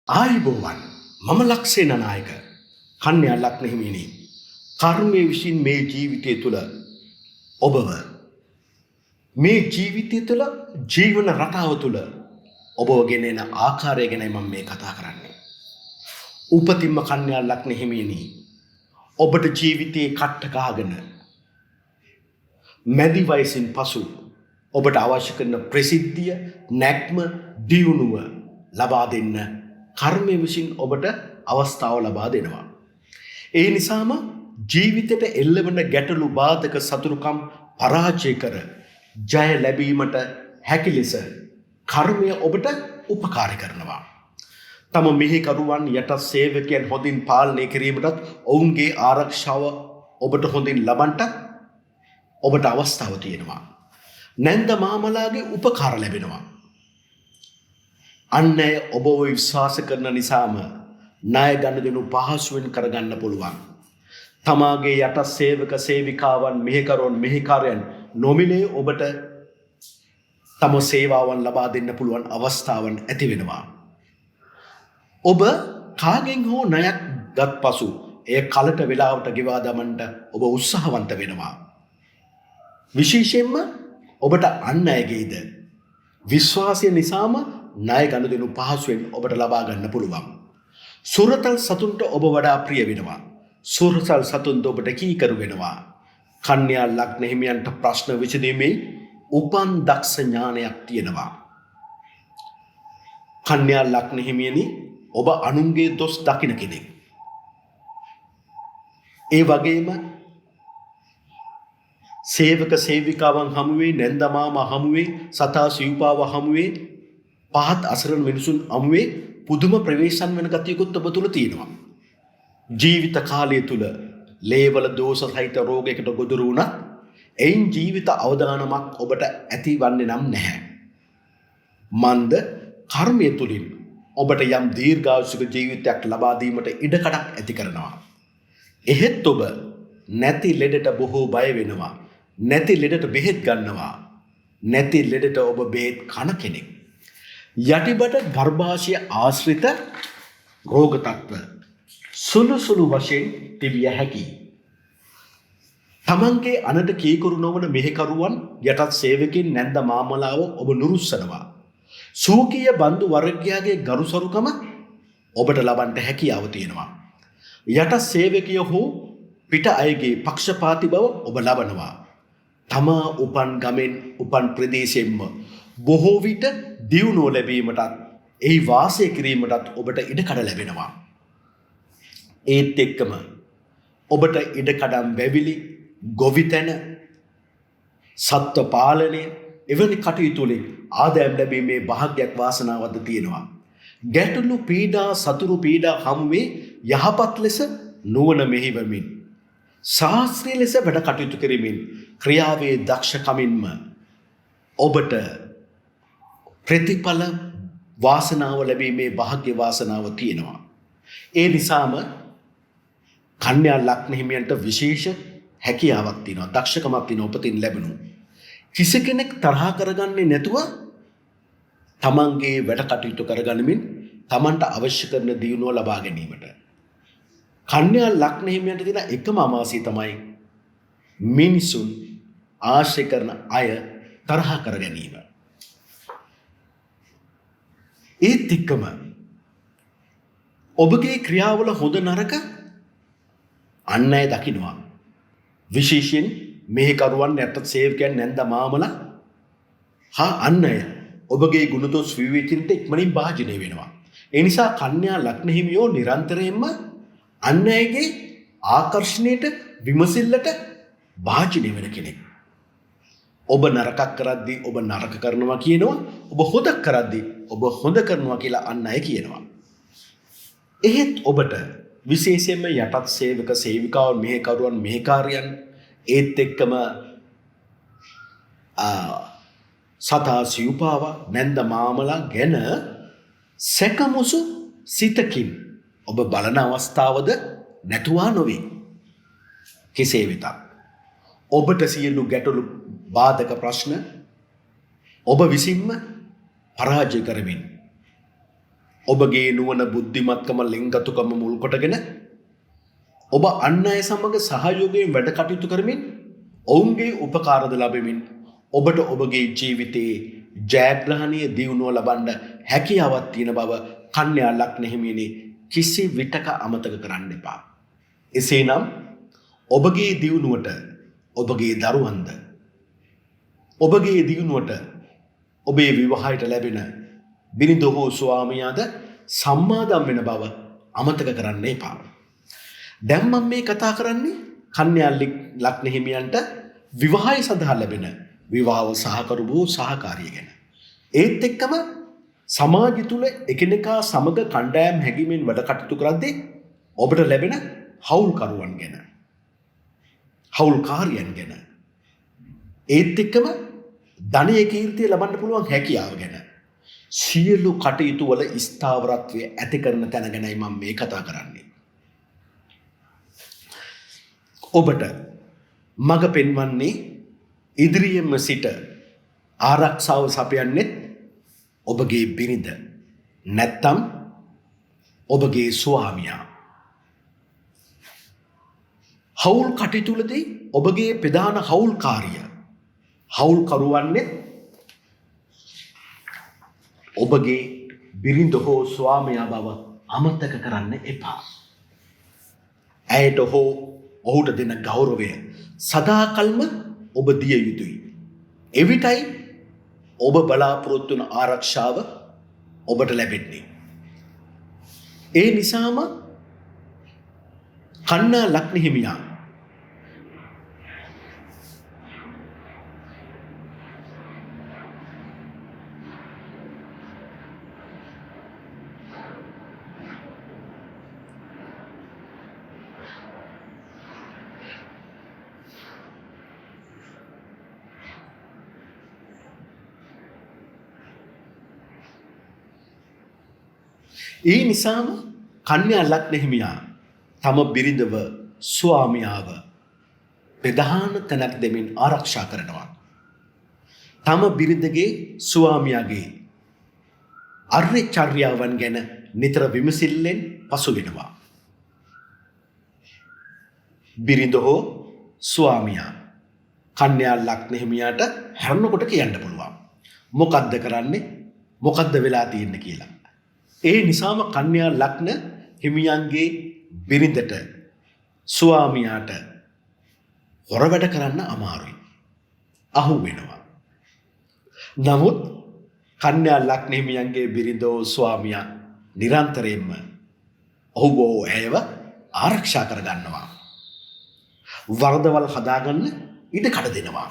ආයුබෝවන් මම ලක්ෂේන නායක කන්‍යා ලග්න හිමියනි කර්මයේ විසින් මේ ජීවිතය තුළ ඔබව මේ ජීවිතය තුළ ජීවන රටාව තුළ ඔබව ගෙනෙන ආකාරය ගැනයි මම මේ කතා කරන්නේ. උපතින්ම කන්‍යා ලග්න හිමියනි ඔබට ජීවිතයේ කට්ට ගහගෙන මැදි වයසින් පසු ඔබට අවශ්‍ය කරන ප්‍රසිද්ධිය නැක්ම දියුණුව ලබා දෙන්න කර්මය විසින් ඔබට අවස්ථාව ලබා දෙනවා. ඒ නිසාම ජීවිතයට එල්ලවන ගැටලු බාධක සතුරුකම් පරාජය කර ජය ලැබීමට හැකි ලෙස කර්මය ඔබට උපකාර කරනවා. තම මෙහෙකරුවන් යට සේවකයන් හොඳින් පාලනය කිරීමටත් ඔවුන්ගේ ආරක්ෂාව ඔබට හොඳින් ලබන්නට ඔබට අවස්ථාව තියෙනවා. නැන්ද මාමලාගේ උපකාර ලැබෙනවා. අන් අය ඔබව විශ්වාස කරන නිසාම ණය ගනුදෙනු පහසුවෙන් කරගන්න පුළුවන්. තමාගේ යට සේවක සේවිකාවන් මෙහෙකරුවන් මෙහෙකාරයන් නොමිලේ ඔබට තම සේවාවන් ලබා දෙන්න පුළුවන් අවස්ථාවන් ඇති වෙනවා. ඔබ කාගෙන් හෝ ණයක් ගත් පසු එය කලට වේලාවට ගෙවා දමන්නට ඔබ උත්සාහවන්ත වෙනවා. විශේෂයෙන්ම ඔබට අන් අයගේද විශ්වාසය නිසාම ණය ගනුදෙනු පහසුවෙන් ඔබට ලබා ගන්න පුළුවන්. සුරතල් සතුන්ට ඔබ වඩා ප්‍රිය වෙනවා. සුරතල් සතුන් ඔබට කීකරු වෙනවා. කන්‍යා ලග්න හිමියන්ට ප්‍රශ්න විසඳීමේ උපන් දක්ෂ ඥානයක් තියෙනවා. කන්‍යා ලග්න හිමියනි ඔබ අනුන්ගේ දොස් දකින කෙනෙක්. ඒ වගේම සේවක සේවිකාවන් හමුවේ නැන්දමාම හමුවේ සතා සිව්පාව හමුවේ පහත් අසරණ මිනිසුන් හමුවේ පුදුම ප්‍රවේශම් වෙන ගතියකුත් ඔබ තුල තියෙනවා. ජීවිත කාලය තුල ලේවල දෝෂ සහිත රෝගයකට ගොදුරු වුණත් එයින් ජීවිත අවදානමක් ඔබට ඇතිවන්නේ නම් නැහැ. මන්ද කර්මය තුලින් ඔබට යම් දීර්ඝායුෂික ජීවිතයක් ලබා දීමට ඉඩකඩක් ඇති කරනවා. එහෙත් ඔබ නැති ලෙඩට බොහෝ බය වෙනවා. නැති ලෙඩට බෙහෙත් ගන්නවා. නැති ලෙඩට ඔබ බෙහෙත් කන කෙනෙක්. යටිබඩ ගර්භාෂය ආශ්‍රිත රෝග තත්ත්ව සුළු වශයෙන් තිබිය හැකියි. තමන්ගේ අනට කීකරු නොවන මෙහෙකරුවන් යටත් සේවකින් නැන්ද මාමලාව ඔබ නුරුස්සනවා. සූකීය බන්දු වර්ගයාගේ ගරුසරුකම ඔබට ලබන්නට හැකියාව තියෙනවා. යට සේවකය හෝ පිට අයගේ පක්ෂපාති බව ඔබ ලබනවා. තමා උපන් ගමෙන් උපන් ප්‍රදේශයෙන්ම බොහෝ විට දියුණුව ලැබීමටත් එහි වාසය කිරීමටත් ඔබට ඉඩකඩ ලැබෙනවා. ඒත් එක්කම ඔබට ඉඩකඩම් වැවිලි ගොවිතැන සත්ව පාලනය එවැනි කටයුතු වලින් ආදායම් ලැබීමේ භාග්‍යයක් වාසනාවක්ද තියෙනවා. ගැටලු පීඩා සතුරු පීඩා හමුවේ යහපත් ලෙස නුවණ මෙහිවමින් ශාස්ත්‍රීය ලෙස වැඩ කටයුතු කිරීමෙන් ක්‍රියාවේ දක්ෂකමින්ම ඔබට ප්‍රතිඵල වාසනාව ලැබීමේ භාග්‍ය වාසනාව තියෙනවා. ඒ නිසාම කන්‍යා ලග්න හිමියන්ට විශේෂ හැකියාවක් තියෙනවා. දක්ෂකමක් තියෙනවා උපතින් ලැබෙනු. කිසි කෙනෙක් තරහ කරගන්නේ නැතුව තමන්ගේ වැඩ කටයුතු කරගනිමින් තමන්ට අවශ්‍ය කරන දියුණුව ලබා ගැනීමට. කන්‍යා ලග්න හිමියන්ට තියෙන එකම අමාසිය තමයි මිනිසුන් ආශ්‍රය කරන අය තරහ කර ගැනීම. ඒත් එක්කම ඔබගේ ක්‍රියාවල හොඳ නරක අන් අය දකිනවා. විශේෂයෙන් මෙහෙකරුවන් නැත්නම් සේවකයන් නැන්ද මාමලා හා අන් අය ඔබගේ ගුණදොස් විවේචනට ඉක්මනින් භාජනය වෙනවා. ඒ නිසා කන්‍යා ලග්න හිමියෝ නිරන්තරයෙන්ම අන් අයගේ ආකර්ෂණයට විමසිල්ලට භාජනය වෙන කෙනෙක්. ඔබ නරකක් කරද්දී ඔබ නරක කරනවා කියනවා. ඔබ හොදක් කරද්දී ඔබ හොඳ කරනවා කියලා අන් අය කියනවා. එහෙත් ඔබට විශේෂයෙන්ම යටත් සේවක සේවිකාවන් මෙහෙකරුවන් මෙහෙකාරයන් ඒත් එක්කම සතා සිව්පාව නැන්ද මාමලා ගැන සැකමුසු සිතකින් ඔබ බලන අවස්ථාවද නැතුවා නොවේ. කෙසේ වෙතත් ඔබට සියලු ගැටලු බාධක ප්‍රශ්න ඔබ විසින්ම පරාජය කරමින් ඔබගේ නුවණ බුද්ධිමත්කම ලිංගතුකම මුල් කොටගෙන ඔබ අන් අය සමග සහයෝගයෙන් වැඩ කටයුතු කරමින් ඔවුන්ගේ උපකාරද ලැබෙමින් ඔබට ඔබගේ ජීවිතයේ ජයග්‍රහණීය දියුණුව ලබන්න හැකියාවක් තියෙන බව කන්‍යා ලග්න හිමියනි කිසි විටක අමතක කරන්න එපා. එසේනම් ඔබගේ දියුණුවට ඔබගේ දරුවන්ද ඔබගේ දියුණුවට ඔබේ විවාහයට ලැබෙන බිරිඳ හෝ ස්වාමියාද සම්මාදම් වෙන බව අමතක කරන්න එපා. දැන් මම මේ කතා කරන්නේ කන්‍යා ලග්න හිමියන්ට විවාහය සඳහා ලැබෙන විවාහ සහකරු වූ සහකාරිය ගැන. ඒත් එක්කම සමාජය තුළ එකිනෙකා සමග කණ්ඩායම් හැඟීමෙන් වැඩ කටයුතු කරද්දී ඔබට ලැබෙන හවුල්කරුවන් ගැන. හවුල්කාරියන් ගැන. ඒත් එක්කම ධනය කීර්තිය ලබන්න පුළුවන් හැකියාව ගැන. සියලු කටයුතු වල ස්ථාවරත්වය ඇති කරන තැන ගැනයි මම මේ කතා කරන්නේ. ඔබට මඟ පෙන්වන්නේ ඉදිරියෙන්ම සිට ආරක්ෂාව සපයන්නේ ඔබගේ බිරිඳ නැත්තම් ඔබගේ ස්වාමියා. හවුල් කටයුතුවලදී ඔබගේ ප්‍රධාන හවුල්කාරිය හවුල්කරුවන්නේ ඔබගේ බිරිඳ හෝ ස්වාමියා බව අමතක කරන්න එපා. ඇයට හෝ ඔහුට දෙන ගෞරවය සදාකල්ම ඔබ දිය යුතුයි. එවිටයි ඔබ බලාපොරොත්තු වන ආරක්ෂාව ඔබට ලැබෙන්නේ. ඒ නිසාම කන්‍යා ලග්න හිමියා ඒ නිසාම කන්‍යා ලග්න හිමියා තම බිරිඳව ස්වාමියාව ප්‍රධාන තැනක් දෙමින් ආරක්ෂා කරනවා. තම බිරිඳගේ ස්වාමියාගේ අර්ය චර්යාවන් ගැන නිතර විමසිල්ලෙන් පසු වෙනවා. බිරිඳ හෝ ස්වාමියා කන්‍යා ලග්න හිමියාට හැරෙනකොට කියන්න පුළුවන්. මොකද්ද කරන්නේ? මොකද්ද වෙලා තියෙන්නේ කියලා. ඒ නිසාම කන්‍යා ලග්න හිමියන්ගේ බිරිඳට ස්වාමියාට හොර වැඩ කරන්න අමාරුයි. අහු වෙනවා. නමුත් කන්‍යා ලග්න හිමියන්ගේ බිරිඳෝ ස්වාමියා නිරන්තරයෙන්ම ඔහුව ඇයව ආරක්ෂා කරගන්නවා. වරදවල් හදාගන්න ඉඩ කඩ දෙනවා.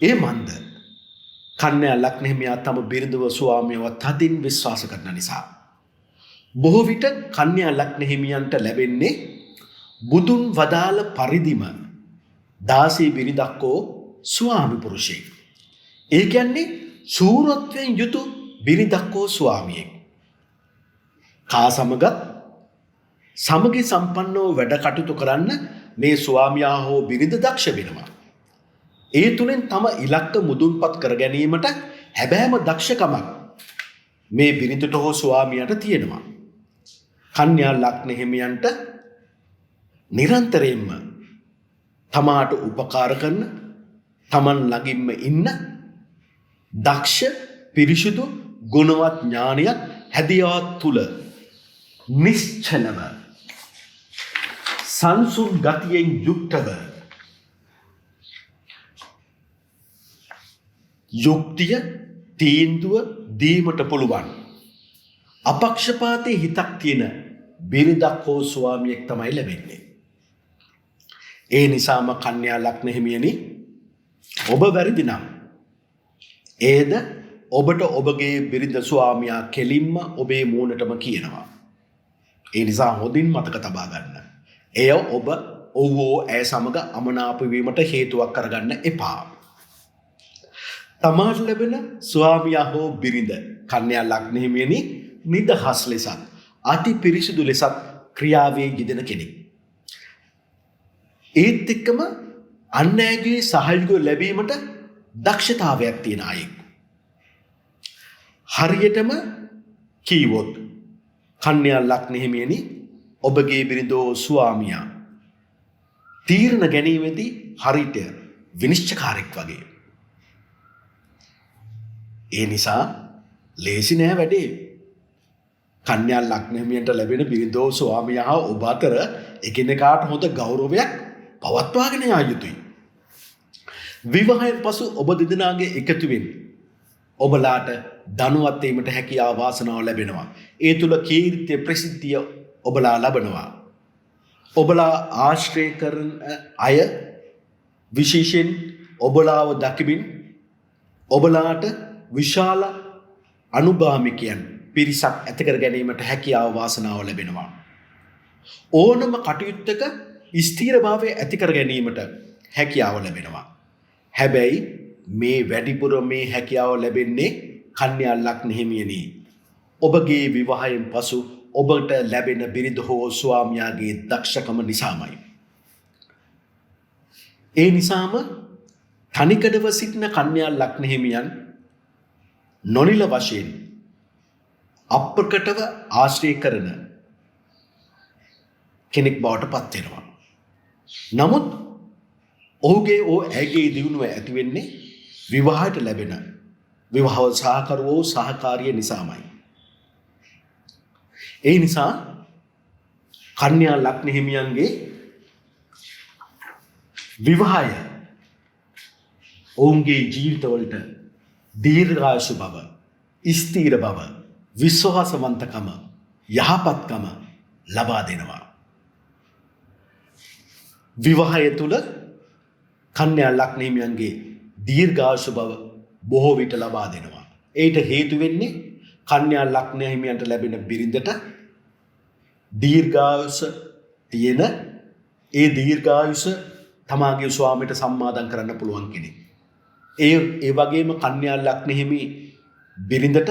ඒ මන්ද කන්‍යා ලග්න හිමියා තම බිරිඳව ස්වාමියව තදින් විශ්වාස කරන නිසා බොහෝ විට කන්‍යා ලග්න හිමියන්ට ලැබෙන්නේ බුදුන් වදාළ පරිදිම දාසී බිරිඳක් හෝ ස්වාමි පුරුෂයෙක්. ඒ කියන්නේ සූරත්වයෙන් යුතු බිරිඳක් හෝ ස්වාමියෙක්. කා සමගත් සමගි සම්පන්නව වැඩ කටයුතු කරන්න මේ ස්වාමියා හෝ බිරිඳ දක්ෂ වෙනවා. ඒ තුලින් තම ඉලක්ක මුදුන්පත් කර ගැනීමට හැබෑම දක්ෂකමක් මේ බිරිඳට හෝ ස්වාමියාට තියෙනවා. කන්‍යා ලග්න හිමියන්ට නිරන්තරයෙන්ම තමාට උපකාර කරන තමන් ළඟින්ම ඉන්න දක්ෂ පිරිසුදු ගුණවත් ඥානයක් හැදියාවත් තුල නිශ්චලව සංසුන් ගතියෙන් යුක්තව යුක්තිය තීන්දුව දීමට පුළුවන් අපක්ෂපාතී හිතක් තියෙන බිරිඳක් හෝ ස්වාමියෙක් තමයි ලැබෙන්නේ. ඒ නිසාම කන්‍යා ලග්න හිමියනි ඔබ වැරදි නම් ඒද ඔබට ඔබගේ බිරිඳ ස්වාමියා කෙලින්ම ඔබේ මූණටම කියනවා. ඒ නිසා හොඳින් මතක තබා ගන්න. එය ඔබ ඔව්ව ඇය සමග අමනාප වීමට හේතුවක් කරගන්න එපා. තමාට ලැබෙන ස්වාමියා හෝ බිරිඳ කන්‍යා ලග්න හිමියනි නිදහස් ලෙසත් අති පිරිසිදු ලෙසත් ක්‍රියාවේ යෙදෙන කෙනෙක්. ඒත් එක්කම අන් අයගේ සහයෝගය ලැබීමට දක්ෂතාවයක් තියෙන අයෙක්. හරියටම කීවොත් කන්‍යා ලග්න හිමියනි ඔබගේ බිරිඳෝ ස්වාමියා තීරණ ගැනීමේදී හරියට විනිශ්චයකාරයෙක් වගේ. ඒ නිසා ලේසි නෑ වැඩේ. කන්‍යා ලග්න හිමියන්ට ලැබෙන බිරිඳෝ ස්වාමියා ඔබ අතර එකිනෙකාට හොඳ ගෞරවයක් පවත්වාගෙන යා යුතුයි. විවාහයෙන් පසු ඔබ දෙදෙනාගේ එකතුවෙන් ඔබලාට ධනවත් වීමට හැකියාව වාසනාව ලැබෙනවා. ඒ තුල කීර්තිය ප්‍රසිද්ධිය ඔබලා ලබනවා. ඔබලා ආශ්‍රය කරන අය විශේෂයෙන් ඔබලාව දකිමින් ඔබලාට විශාල අනුගාමිකයන් පිරිසක් ඇති කර ගැනීමට හැකියාව වාසනාව ලැබෙනවා. ඕනම කටයුත්තක ස්ථීරභාවය ඇති කර ගැනීමට හැකියාව ලැබෙනවා. හැබැයි මේ වැඩිපුර මේ හැකියාව ලැබෙන්නේ කන්‍යා ලග්න හිමියනි ඔබගේ විවාහයෙන් පසු ඔබට ලැබෙන බිරිඳ හෝ ස්වාමියාගේ දක්ෂකම නිසාමයි. ඒ නිසාම තනිකඩව සිටින කන්‍යා ලග්න හිමියන් නොනිල වශයෙන් අප්‍රකටව ආශ්‍රය කරන කෙනෙක් බවට පත් වෙනවා. නමුත් ඔහුගේ ඇගේ දියුණුව ඇති වෙන්නේ විවාහයට ලැබෙන විවාහ සහකරුවෝ සහකාරිය නිසාමයි. ඒ නිසා කන්‍යා ලග්න හිමියන්ගේ විවාහය ඔවුන්ගේ ජීවිතවලට දීර්ඝායුෂ බව, ස්ථීර බව, විශ්වාසවන්තකම, යහපත්කම ලබා දෙනවා. විවාහය තුල කන්‍යා ලග්න හිමියන්ගේ දීර්ඝායුෂ බව බොහෝ විට ලබා දෙනවා. ඒට හේතු වෙන්නේ කන්‍යා ලග්න හිමියන්ට ලැබෙන බිරිඳට දීර්ඝායුෂ තියෙන ඒ දීර්ඝායුෂ තමාගේ ස්වාමිට සම්මාදම් කරන්න පුළුවන් කෙනෙක්. ඒ වගේම කන්‍යා ලග්න හිමි බිරිඳට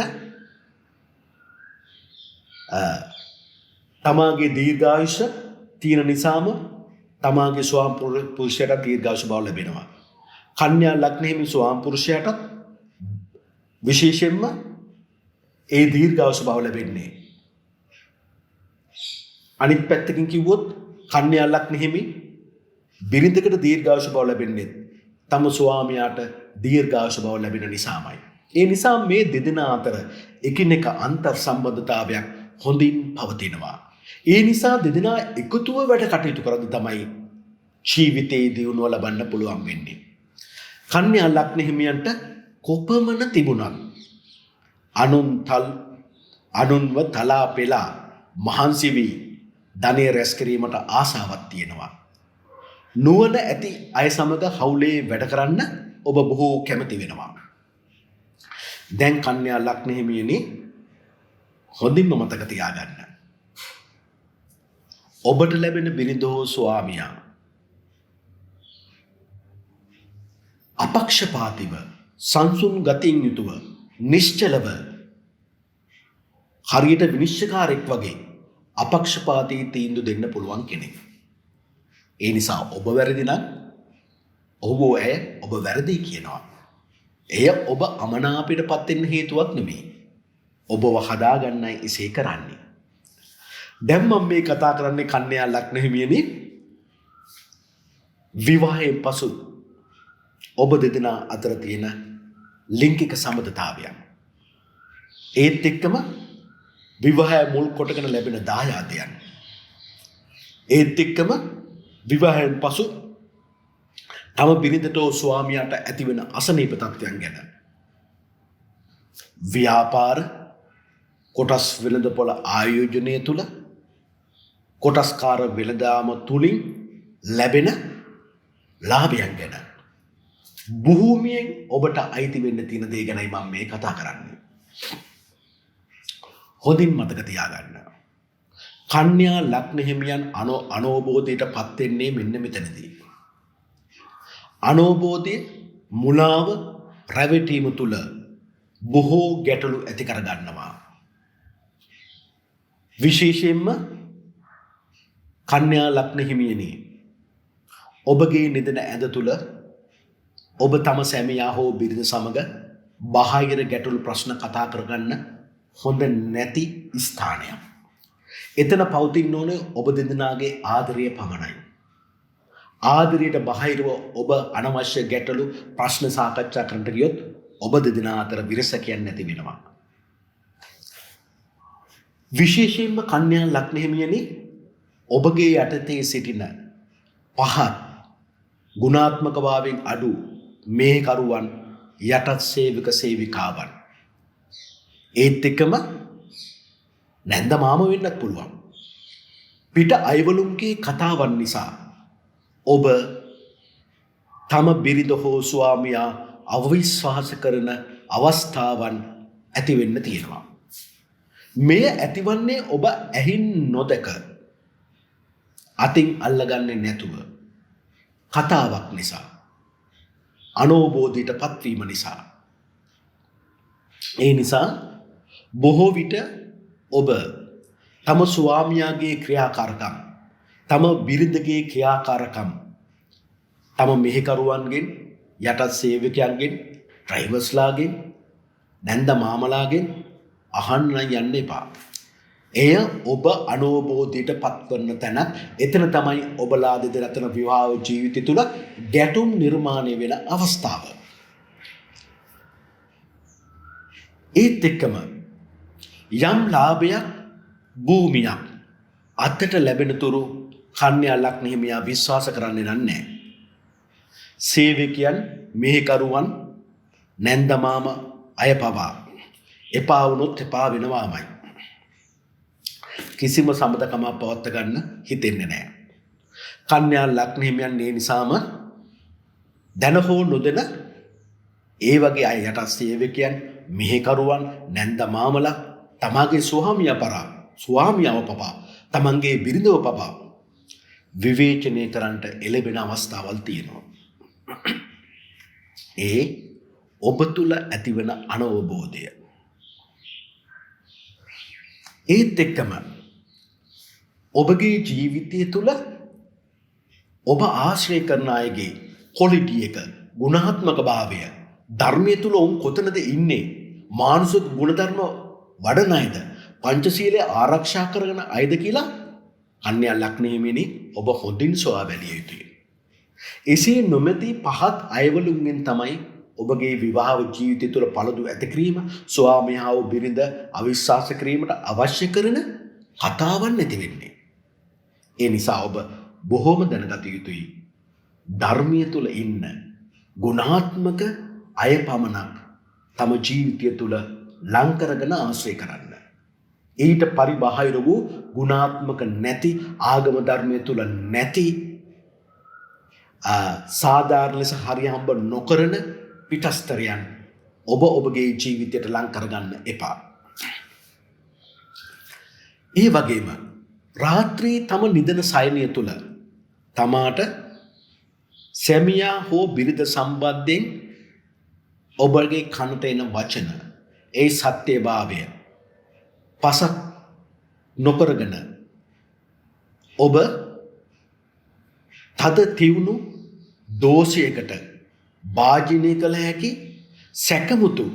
තමාගේ දීර්ඝායුෂ තියෙන නිසාම තමාගේ ස්වාම පුරුෂයාට දීර්ඝායුෂ බව ලැබෙනවා. කන්‍යා ලග්න හිමි ස්වාම පුරුෂයාට විශේෂයෙන්ම ඒ දීර්ඝායුෂ බව ලැබෙන්නේ. අනිත් පැත්තකින් කිව්වොත් කන්‍යා ලග්න හිමි බිරිඳකට දීර්ඝායුෂ බව ලැබෙන්නේ තම ස්වාමියාට දීර්ඝායුෂ බව ලැබෙන නිසාමයි. ඒ නිසා මේ දෙදෙනා අතර එකිනෙක අන්තර් සම්බන්ධතාවයක් හොඳින් පවතිනවා. ඒ නිසා දෙදෙනා එකතුව වැඩ කටයුතු කරද්දී තමයි ජීවිතයේ දියුණුව ලබන්න පුළුවන් වෙන්නේ. කන්‍යා ලග්න හිමියන්ට කොපමණ තිබුණත් අනුන්ව තලා පෙලා මහන්සි වී ධනය රැස් කිරීමට ආසාවක් තියෙනවා. නුවණ ඇති අය සමග හවුලේ වැඩ කරන්න ඔබ බොහෝ කැමති වෙනවා. දැන් කන්‍යා ලග්න හිමියනි හොඳින්ම මතක තියාගන්න. ඔබට ලැබෙන බිරිඳෝ ස්වාමියා අපක්ෂපාතීව සංසුන් ගතියෙන් යුතුව නිශ්චලව හරියට විනිශ්චයකාරයෙක් වගේ අපක්ෂපාතී තීන්දුව දෙන්න පුළුවන් කෙනෙක්. ඒ නිසා ඔබ වැරදි නම් ඔබ වැරදි කියනවා. එය ඔබ අමනාපයටපත් වෙන්න හේතුවක් නෙමෙයි. ඔබව හදාගන්නයි එසේ කරන්නේ. දැන් මම මේ කතා කරන්නේ කන්‍යා ලග්න හිමියනි විවාහයෙන් පසු ඔබ දෙදෙනා අතර තියෙන ලිංගික සම්බන්ධතාවයන්. ඒත් එක්කම විවාහය මුල් කොටගෙන ලැබෙන දායාදයන්. ඒත් එක්කම විවාහයෙන් පසු තම බිරිඳට ස්වාමියාට ඇතිවන අසනීප තත්ත්වයන් ගැන. ව්‍යාපාර කොටස් වෙළඳපොළ ආයෝජනය තුළ කොටස්කාර වෙළඳාම තුලින් ලැබෙන ලාභයන් ගැන. භූමියෙන් ඔබට අයිති වෙන්න තියෙන දේ ගැනයි මම මේ කතා කරන්නේ. හොඳින් මතක තියාගන්න. කන්‍යා ලග්න හිමියන් අනෝබෝධයට පත් වෙන්නේ මෙන්න මෙතනදී. අනෝබෝධය මුලාව රැවටීම තුල බොහෝ ගැටලු ඇති කර ගන්නවා. විශේෂයෙන්ම කන්‍යා ලග්න හිමියනි ඔබගේ නිදන ඇඳ තුල ඔබ තම සැමියා හෝ බිරිඳ සමග බාහිර ගැටලු ප්‍රශ්න කතා කරගන්න හොඳ නැති ස්ථානයක්. එතන පවතින්න ඕනේ ඔබ දෙදෙනාගේ ආදරය පමණයි. ආදරයට බාහිරව ඔබ අනවශ්‍ය ගැටලු ප්‍රශ්න සාකච්ඡා කරන්නට ගියොත් ඔබ දෙදෙනා අතර විරසකයක් නැති වෙනවා. විශේෂයෙන්ම කන්‍යා ලග්න හිමියනි, ඔබගේ යටතේ සිටින පහත් ගුණාත්මක භාවයෙන් අඩු මේකරුවන් යටත් සේවක සේවිකාවන් ඒත් එක්කම නැන්ද මාම වෙන්නත් පුළුවන්. පිට අයවලුන්ගේ කතාවන් නිසා ඔබ තම බිරිඳ හෝ ස්වාමියා අවිශ්වාස කරන අවස්ථාවන් ඇති වෙන්න තියෙනවා. මෙය ඇතිවන්නේ ඔබ ඇහින් නොදක අතින් අල්ලගන්නේ නැතුව කතාවක් නිසා, අනෝබෝධයට පත්වීම නිසා. ඒ නිසා බොහෝ විට ඔබ තම ස්වාමියාගේ ක්‍රියාකාරකම්, තම බිරිඳගේ ක්‍රියාකාරකම් තම මෙහෙකරුවන්ගෙන්, යටත් සේවකයන්ගෙන්, ඩ්‍රයිවර්ස්ලාගෙන්, නැන්ද මාමලාගෙන් අහන්න යන්න එපා. එය ඔබ අනෝබෝධයට පත්වන්න තැනක්. එතන තමයි ඔබලා දෙදෙනා අතර විවාහ ජීවිතය තුළ ගැටුම් නිර්මාණය වෙන අවස්ථාව. ඒත් එක්කම යම් ලාභයක්, භූමියක් අතට ලැබෙන තුරු කන්‍යා ලග්න හිමියා විශ්වාස කරන්නේ නැහැ. සේවකයන්, මෙහෙකරුවන්, නැන්ද මාම අය පවා එපා වුණොත් එපා වෙනවාමයි. කිසිම සමතකමක් පවත්ව ගන්න හිතෙන්නේ නැහැ. කන්‍යා ලග්න හිමියන් ඒ නිසාම දැන හෝ නොදැන ඒ වගේ අය යටත් සේවකයන්, මෙහෙකරුවන්, නැන්ද මාමලා තමාගේ ස්වාමියාව පවා තමන්ගේ බිරිඳව පවා විවේචනය කරන්නට එළඹෙන අවස්ථාවල් තියෙනවා. ඒ ඔබ තුල ඇතිවන අනවබෝධය. ඒත් එක්කම ඔබගේ ජීවිතය තුළ ඔබ ආශ්‍රය කරන අයගේ ක්වොලිටි එක, ගුණාත්මක භාවය, ධර්මයේ තුල ඔවුන් කොතනද ඉන්නේ, මානසික ගුණධර්ම වඩන අයද, පංචශීලය ආරක්ෂා කරගෙන අයද කියලා කන්‍යා ලග්න හිමියනි ඔබ හොඳින් සොයා බැලිය යුතුයි. එසේ නොමැති පහත් අයවලුන්ගෙන් තමයි ඔබගේ විවාහ ජීවිතය තුළ පළදු ඇති කිරීම, ස්වාමියාව බිරිඳ අවිශ්වාස කිරීමට අවශ්‍ය කරන කතාවන් නැති වෙන්නේ. ඒ නිසා ඔබ බොහෝම දැනගත යුතුයි ධර්මයේ තුල ඉන්න ගුණාත්මක අය පමණක් තම ජීවිතය තුල ලං කරගෙන ආශ්‍රය කරන්න. ඊට පරිබාහිර වූ ගුණාත්මක නැති, ආගම ධර්මයේ තුල නැති, සාධාරණ ලෙස හරිය හම්බ නොකරන පිටස්තරයන් ඔබ ඔබගේ ජීවිතයට ලං කරගන්න එපා. ඒ වගේම රාත්‍රී තම නිදන සයනය තුළ තමාට සැමියා හෝ බිරිඳ සම්බන්ධයෙන් ඔබගේ කනට එන වචන, ඒ සත්‍යභාවය පසක් නොකරගෙන ඔබ තද තිවුණු දෝෂයකට භාජනය කළ හැකි සැකමුතු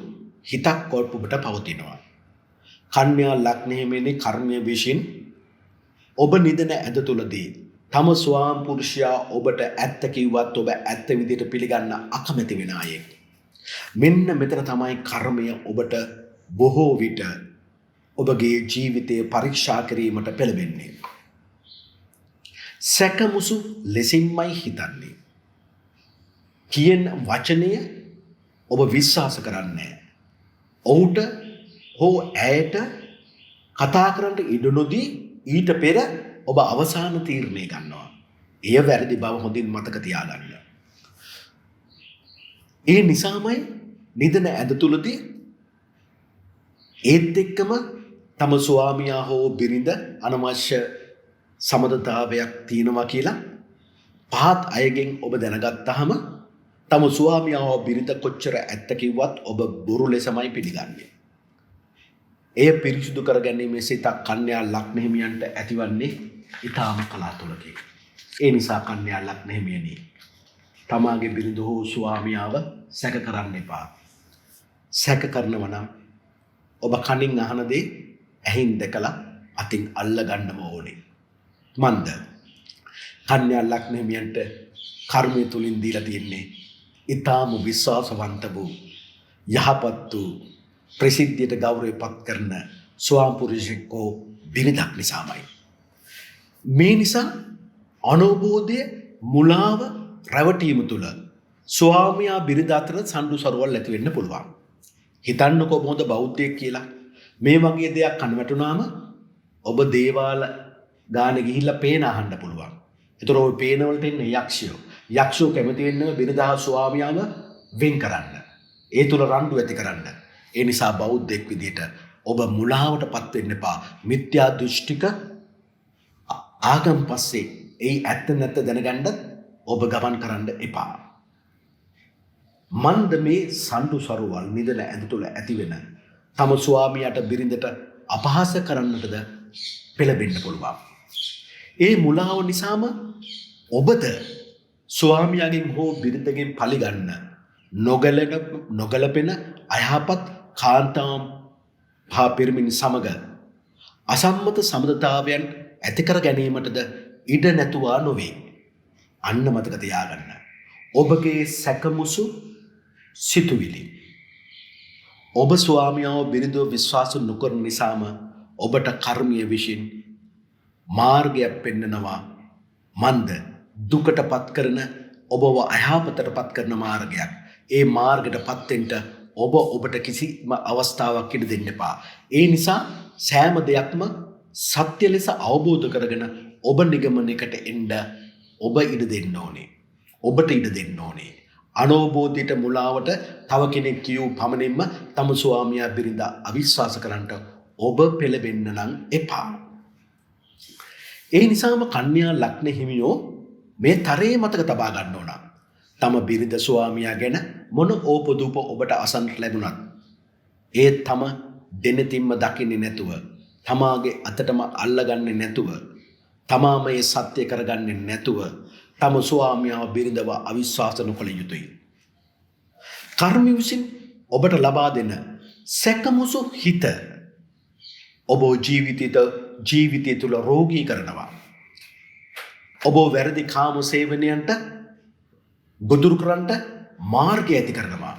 හිතක් ඔබට පවතිනවා. කන්‍යා ලග්න හිමියනි, කර්මය විසින් ඔබ නිදන ඇද තුලදී තම ස්වාම පුරුෂයා ඔබට ඇත්ත කිව්වත් ඔබ ඇත්ත විදිහට පිළිගන්න අකමැති වෙන අයෙක්. මෙන්න මෙතන තමයි කර්මය ඔබට බොහෝ විට ඔබගේ ජීවිතය පරීක්ෂා කිරීමට පෙළඹෙන්නේ. සැකමුසු ලෙසින්මයි හිතන්නේ. කියන වචනය ඔබ විශ්වාස කරන්නේ. ඔහුට හෝ ඇයට කතා කරන්න ඉඩ නොදී ඊට පෙර ඔබ අවසාන තීරණය ගන්නවා. එය වැරදි බව හොඳින් මතක තියාගන්න. ඒ නිසාමයි නිදන ඇද තුලදී ඒත් එක්කම තම ස්වාමියා හෝ බිරිඳ අනවශ්‍ය සමදතාවයක් තියෙනවා කියලා පහත් අයගෙන් ඔබ දැනගත්තාම තම ස්වාමියා බිරිඳ කොච්චර ඇත්ත කිව්වත් ඔබ බොරු ලෙසමයි පිළිගන්නේ. එය පිරිසිදු කර ගැනීමේ සිතක් කන්‍යා ලග්න හිමියන්ට ඇතිවන්නේ ඊටාම කලාතුරකින්. ඒ නිසා කන්‍යා ලග්න හිමියනි, තමාගේ බිරිඳ හෝ ස්වාමියාව සැක කරන්න එපා. සැක කරනවා නම් ඔබ කනින් අහන දේ ඇහින් දැකලා අතින් අල්ල ගන්නම ඕනේ. මන්ද කන්‍යා ලග්න හිමියන්ට කර්මය තුලින් දීලා තියෙන්නේ ඊටාම විශ්වාසවන්ත වූ යහපත් වූ ප්‍රසිද්ධියට ගෞරවපත් කරන ස්වාම පුරුෂෙකෝ බිරිඳක් නිසාමයි. මේ නිසා අනෝබෝධය මුලාව රැවටීම තුළ ස්වාමියා බිරිඳ අතර සම්ඩු සරුවල් ඇති වෙන්න පුළුවන්. හිතන්නකෝ මොකද බෞද්ධයෙක් කියලා. මේ වගේ දෙයක් කන වැටුනාම ඔබ දේවාල ගානේ ගිහිල්ලා පේන අහන්න පුළුවන්. ඒතර ඔය පේන වලට එන්නේ යක්ෂයෝ. යක්ෂයෝ කැමති වෙන්නේ බිරිඳ හා ස්වාමියාව වෙන් කරන්න. ඒ තුල රණ්ඩු ඇති කරන්න. ඒ නිසා බෞද්ධයෙක් විදිහට ඔබ මුලාවටපත් වෙන්න එපා. මිත්‍යා දෘෂ්ටික ආගම් පස්සේ ඒ ඇත්ත නැත්ත දැනගන්නත් ඔබ ගමන් කරන්න එපා. මන්ද මේ සම්ඩු සරුවල් නිදන ඇඳ තුළ ඇති වෙන තම ස්වාමියාට බිරිඳට අපහාස කරන්නටද පෙළඹෙන්න පුළුවන්. ඒ මුලාව නිසාම ඔබද ස්වාමියාගෙන් හෝ බිරිඳගෙන් පරිගන්න නොගැලපෙන අයහපත් කාන්තාම් හා පිරිමින් සමග අසම්මත සම්බන්ධතාවයන් ඇති කර ගැනීමටද ඉඩ නැතුවා නොවේ. අන්න මතක තියාගන්න. ඔබගේ සැකමුසු සිතුවිලි ඔබ ස්වාමියාව බිරිඳව විශ්වාස නොකරන නිසාම ඔබට කර්මය විසින් මාර්ගයක් පෙන්නනවා. මන්ද දුකට පත් කරන ඔබව අයහපතට පත් කරන මාර්ගයක්. ඒ මාර්ගයට පත් වෙන්න ඔබට කිසිම අවස්ථාවක් ඉඩ දෙන්න එපා. ඒ නිසා සෑම දෙයක්ම සත්‍ය ලෙස අවබෝධ කරගෙන ඔබ නිගමනයකට එන්න ඔබ ඉඩ දෙන්න ඕනේ. ඔබට ඉඩ දෙන්න ඕනේ. අනෝබෝධයට මුලාවට තව කෙනෙක් කියූ පමණින්ම තම ස්වාමියා බිරිඳ අවිශ්වාස කරන්නට ඔබ පෙළඹෙන්න නම් එපා. ඒ නිසාම කන්‍යා ලග්න හිමියෝ මේ තරයේ මතක තබා ගන්න ඕන. තම බිරිඳ ස්වාමියා ගැන මොන ඕපදූප ඔබට අසන්නට ලැබුණත් ඒ තම දෙනෙතින්ම දකින්නේ නැතුව, තමාගේ අතටම අල්ලගන්නේ නැතුව, තමාම ඒ සත්‍ය කරගන්නේ නැතුව තම ස්වාමියාව බිරිඳව අවිශ්වාස නොකළ යුතුයි. කර්මය විසින් ඔබට ලබා දෙන සැකමුසු හිත ඔබ ජීවිතය තුළ රෝගී කරනවා. ඔබ වැරදි කාම සේවනයන්ට ගොදුරු කරන්නට මාර්ගය ඇති කරනවා.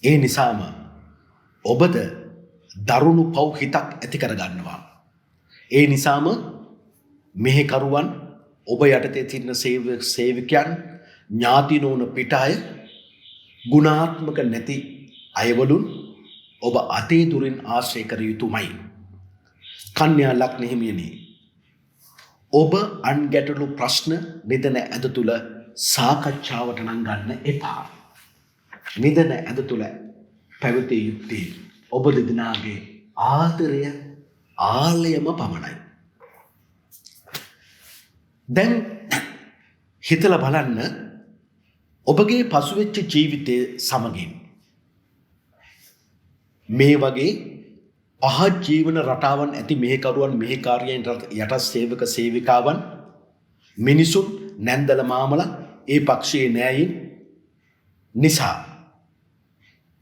ඒ නිසාම ඔබද දරුණු පව් හිතක් ඇති කරගන්නවා. ඒ නිසාම මෙහෙකරුවන් ඔබ යටතේ සිටින සේවකයන් ඥාතිනෝන පිටාය ගුණාත්මක නැති අයවලුන් ඔබ අතේ දුරින් ආශ්‍රය කර යුතුමයි. කන්‍යා ලග්න හිමියනි, ඔබ අන්ගැටලු ප්‍රශ්න නිදන ඇඳ තුල සාකච්ඡාවට නම් ගන්න එපා. නිදන ඇඳ තුල පැවතිය යුත්තේ ඔබ දෙදෙනාගේ ආදරය ආලයම පමණයි. දැන් හිතලා බලන්න, ඔබගේ පසුවෙච්ච ජීවිතයේ සමගින් මේ වගේ පහත් ජීවන රටාවන් ඇති මෙහෙකරුවන්, මෙහෙකාරියන්, යට සේවක සේවිකාවන්, මිනිසුන්, නැන්දල මාමලා, ඒ පක්ෂයේ නෑයින් නිසා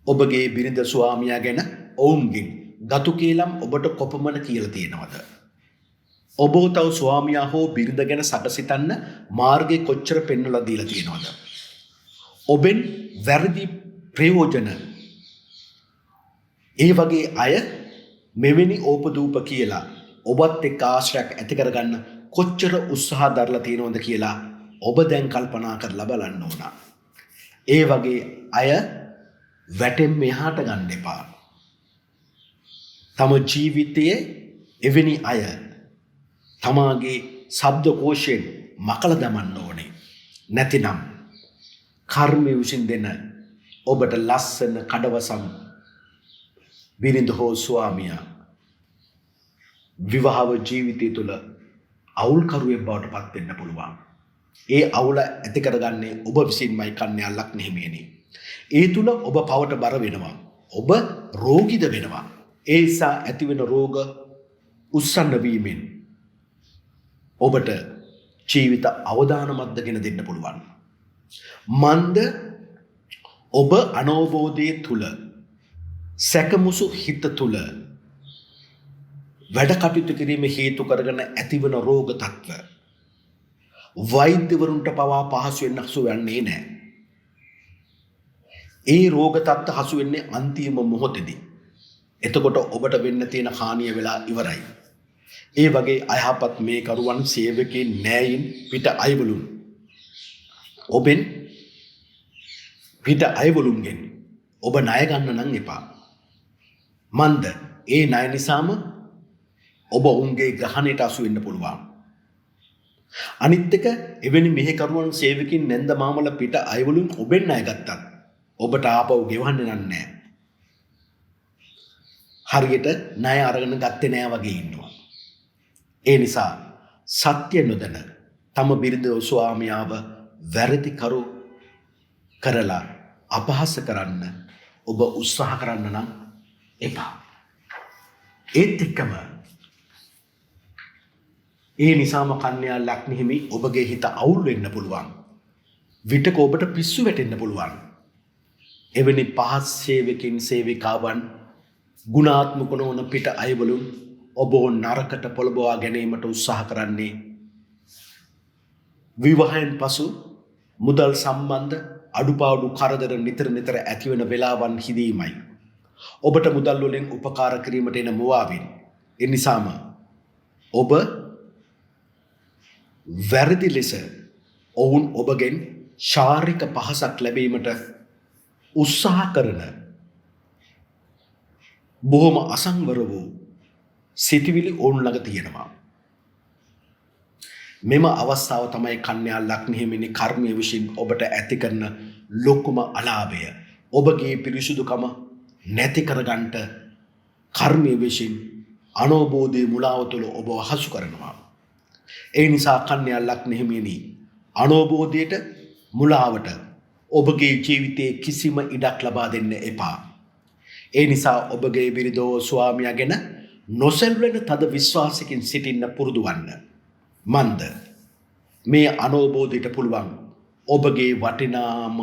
ඔබගේ බිරිඳ ස්වාමියා ගැන ඔවුන්ගෙන් ගතු කේලම් ඔබට කොපමණ කියලා තියෙනවද? ඔබ තව ස්වාමියා හෝ බිරිඳ ගැන සැකසිතන්න මාර්ගය කොච්චර පෙන්වලා දීලා තියෙනවද? ඔබෙන් වැරදි ප්‍රයෝජන ඒ වගේ අය මෙවැනි ඕපදූප කියලා ඔබත් එක්ක ආශ්‍රයක් ඇති කරගන්න කොච්චර උත්සාහ දරලා තියෙනවද කියලා ඔබ දැන් කල්පනා කරලා බලන්න ඕන. ඒ වගේ අය වැටෙන් මෙහාට ගන්න එපා. තම ජීවිතයේ එවැනි අය තමාගේ ශබ්ද කෝෂයෙන් මකලා දමන්න ඕනේ. නැතිනම් කර්මය විසින් දෙන ඔබට ලස්සන කඩවසම් බිරිඳ හෝ ස්වාමියා විවාහ ජීවිතය තුළ අවුල්කරුවෙක් බවට පත් වෙන්න පුළුවන්. ඒ අවුල ඇති කරගන්නේ ඔබ විසින්මයි කන්‍යා ලග්න හිමියනි. ඒ තුළ ඔබ පවට බර වෙනවා. ඔබ රෝගීද වෙනවා. ඒ නිසා ඇතිවෙන රෝග උස්සන්න වීමෙන් ඔබට ජීවිත අවදානමත්ද ගෙන දෙන්න පුළුවන්. මන්ද ඔබ අනවබෝධයේ තුල සැකමුසු හිත තුල වැඩ කටයුතු කිරීම හේතු කරගෙන ඇතිවන රෝග තත්ත්ව වෛද්‍යවරුන්ට පවා පහසුවෙන් හසු වෙන්නේ නැහැ. ඒ රෝග තත්ත්ව හසු වෙන්නේ අන්තිම මොහොතේදී. එතකොට ඔබට වෙන්න තියෙන හානිය වෙලා ඉවරයි. ඒ වගේ අයහපත් මේ කරුවන් සේවකේ නෑයින් පිට අයවලුන් ඔබෙන් පිට අයවලුන්ගෙන් ඔබ ණය ගන්න නම් එපා. මන්ද ඒ ණය නිසාම ඔබ උන්ගේ ග්‍රහණයට අසු වෙන්න පුළුවන්. අනිත් එක එවැනි මෙහෙකරුවන් සේවකින් නැන්ද මාමල පිට අයවලුන් ඔබෙන් ණය ගත්තත් ඔබට ආපහු ගෙවන්නේ නැහැ. හරියට ණය අරගෙන ගත්තේ නෑ වගේ ඉන්නවා. ඒ නිසා සත්‍ය නොදැන තම බිරිඳ ස්වාමියාව වැරදි කරු කරලා අපහාස කරන්න ඔබ උත්සාහ කරන්න නම් එපා. ඒත් එක්කම ඒ නිසාම කන්‍යා ලග්න හිමි ඔබගේ හිත අවුල් වෙන්න පුළුවන්. විටක ඔබට පිස්සු වැටෙන්න පුළුවන්. එවැනි පහත් සේවකින් සේවිකාවන් ගුණාත්මක නොවන පිට අයවලුන් ඔබ නරකට පොළඹවා ගැනීමට උත්සාහ කරන්නේ විවාහයෙන් පසු මුදල් සම්බන්ධ අඩුපාඩු කරදර නිතර ඇතිවන වෙලාවන් හිදීමයි. ඔබට මුදල් වලින් උපකාර කිරීමට එන මුවාවින්. ඒ නිසාම ඔබ වැරදි ලෙස ඔවුන් ඔබගෙන් ශාරීරික පහසක් ලැබීමට උත්සාහ කරන බොහොම අසංවර වූ සිටිවිලි ඔවුන් ළඟ තියෙනවා. මෙම අවස්ථාව තමයි කන්‍යා ලග්න හිමිනි කර්මයේ විසින් ඔබට ඇති කරන ලොකුම අලාභය. ඔබගේ පිරිසුදුකම නැති කරගන්නට කර්මයේ විසින් අනවබෝධයේ මුලාව තුළ ඔබව හසු කරනවා. ඒ නිසා කන්‍යා ලග්න හිමිනි අනවබෝධයට මුලාවට ඔබගේ ජීවිතයේ කිසිම ඉඩක් ලබා දෙන්න එපා. ඒ නිසා ඔබගේ බිරිඳ ස්වාමියා ගැන නොසැලෙන තද විශ්වාසකින් සිටින්න පුරුදු වන්න. මන්ද මේ අනවබෝධයට පුළුවන් ඔබගේ වටිනාම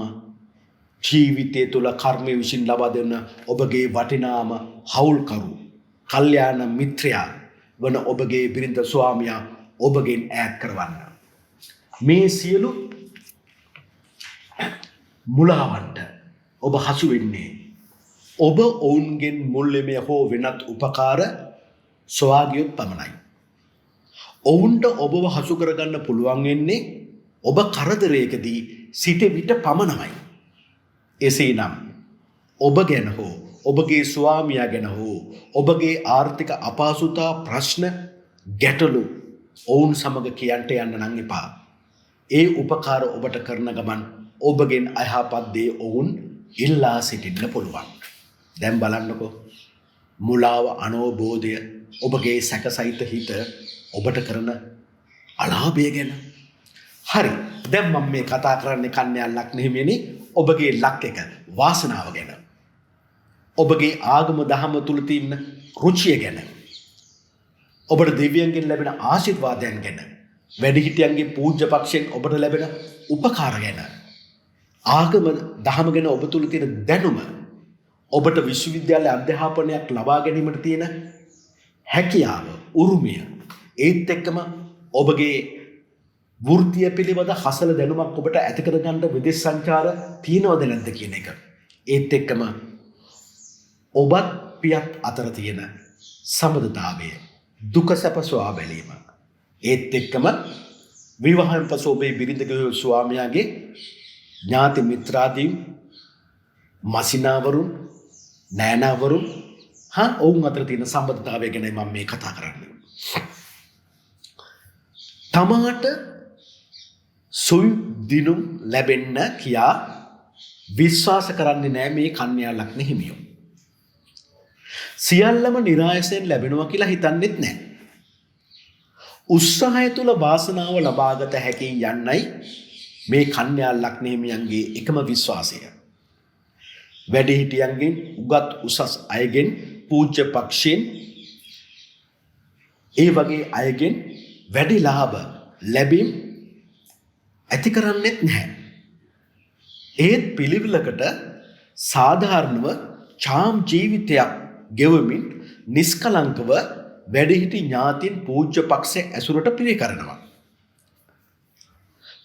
ජීවිතය තුළ කර්මය විසින් ලබා දෙන ඔබගේ වටිනාම හවුල්කරු කල්යාණ මිත්‍රයා වන ඔබගේ බිරිඳ ස්වාමියා ඔබගෙන් ඈත් කරවන්න. මේ සියලු මුලාවන්ට ඔබ හසු වෙන්නේ ඔබ ඔවුන්ගෙන් මුල්ලෙමය හෝ වෙනත් උපකාර සොයාගියොත් පමණයි. ඔවුන්ට ඔබව හසු කරගන්න පුළුවන් වෙන්නේ ඔබ කරදරයකදී සිට විට පමණයි. එසේනම් ඔබ ගැන හෝ ඔබගේ ස්වාමියා ගැන හෝ ඔබගේ ආර්ථික අපහසුතා ප්‍රශ්න ගැටලු ඔවුන් සමග කියන්ට යන්න නම් එපා. ඒ උපකාර ඔබට කරන ගමන් ඔබගෙන් අයහපත් දේ ඔවුන් ඉල්ලා සිටින්න පුළුවන්. දැන් බලන්නකෝ මුලාව අනවබෝධය ඔබගේ සැකසහිත හිත ඔබට කරන අලාභය ගැන. හරි දැන් මම මේ කතා කරන්නේ කන්‍යා ලග්න හිමියනි ඔබගේ ලක් එක වාසනාව ගැන. ඔබගේ ආගම දහම තුල තියෙන රුචිය ගැන. ඔබට දෙවියන්ගෙන් ලැබෙන ආශිර්වාදයන් ගැන. වැඩිහිටියන්ගේ පූජ්‍ය පක්ෂයෙන් ඔබට ලැබෙන උපකාර ගැන. ආගම දහම ගැන ඔබ තුල තියෙන දැනුම. ඔබට විශ්වවිද්‍යාල අධ්‍යාපනයක් ලබා ගැනීමට තියෙන හැකියාව උරුමය. ඒත් එක්කම ඔබගේ වෘත්තිය පිළිබඳ හසල දැනුමක් ඔබට ඇති කරගන්න විදේශ සංචාර තියෙනවද නැද්ද කියන එක. ඒත් එක්කම ඔබත් පියත් අතර තියෙන සම්බන්ධතාවය දුක සැප සොයා බැලීම. ඒත් එක්කම විවාහයෙන් පසු ඔබේ බිරිඳගේ ස්වාමියාගේ ඥාති මිත්‍රාදීන් මසිනාවරුන් නෑනාවරුන් ඔවුන් අතර තියෙන සම්බන්ධතාවය ගැන මම මේ කතා කරන්නේ. තමාට සුයි දිනුම් ලැබෙන්න කියා විශ්වාස කරන්නේ නෑ මේ කන්‍යා ලග්න හිමියෝ. සියල්ලම නිරායසයෙන් ලැබෙනවා කියලා හිතන්නේත් නෑ. උත්සාහය තුල වාසනාව ලබාගත හැකි යන්නයි මේ කන්‍යා ලග්න හිමියන්ගේ එකම විශ්වාසය. වැඩිහිටියන්ගෙන් උගත් උසස් අයගෙන් පූජ්‍ය පක්ෂයෙන් ඒ වගේ අයගෙන් වැඩි ලාභ ලැබීම් ඇති කරන්නේත් නැහැ. ඒත් පිළිවිලකට සාධාරණව චාම් ජීවිතයක් ගෙවමින් නිස්කලංකව වැඩිහිටි ඥාතීන් පූජ්‍ය පක්ෂයේ ඇසුරට පිළිකරනවා.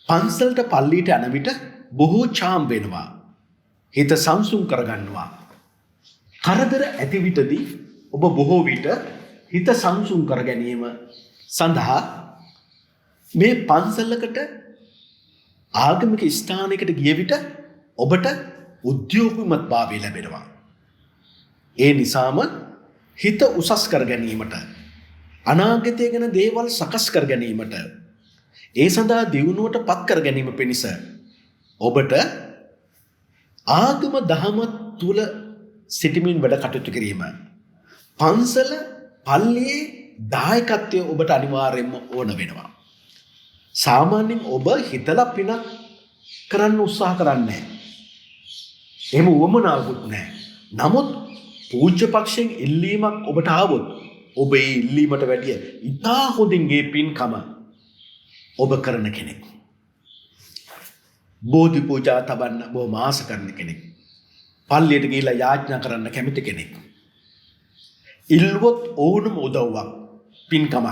පන්සලට පල්ලියට යන විට බොහෝ චාම් වෙනවා. හිත සංසුන් කරගන්නවා. කරදර ඇති විටදී ඔබ බොහෝ විට හිත සංසුන් කර ගැනීම සඳහා මේ පන්සලකට ආගමික ස්ථානයකට ගිය විට ඔබට උද්‍යෝගිමත් භාවය ලැබෙනවා. ඒ නිසාම හිත උසස් කර ගැනීමට අනාගතය ගැන දේවල් සකස් කර ගැනීමට ඒ සඳහා දියුණුවට පත් කර ගැනීම පිණිස ඔබට ආගම දහම තුල සිටමින් වැඩ කටයුතු කිරීම පන්සල පල්ලියේ දායකත්වය ඔබට අනිවාර්යයෙන්ම ඕන වෙනවා. සාමාන්‍යයෙන් ඔබ හිතලා පිනක් කරන්න උත්සාහ කරන්නේ එහෙම උවමනාවකුත් නැහැ. නමුත් පූජ්‍ය පක්ෂයෙන් ඉල්ලීමක් ඔබට ආවොත් ඔබ ඒ ඉල්ලීමට වැඩිය ඉතා හොඳින් ඒ පින්කම ඔබ කරන කෙනෙක්. බෝධි පූජා තබන්න බොහොම ආස කරන කෙනෙක්. පල්ලියට ගිහිල්ලා යාඥා කරන්න කැමති කෙනෙක්. ඉල්ලුවොත් ඕනම උදව්වක් පින්කමක්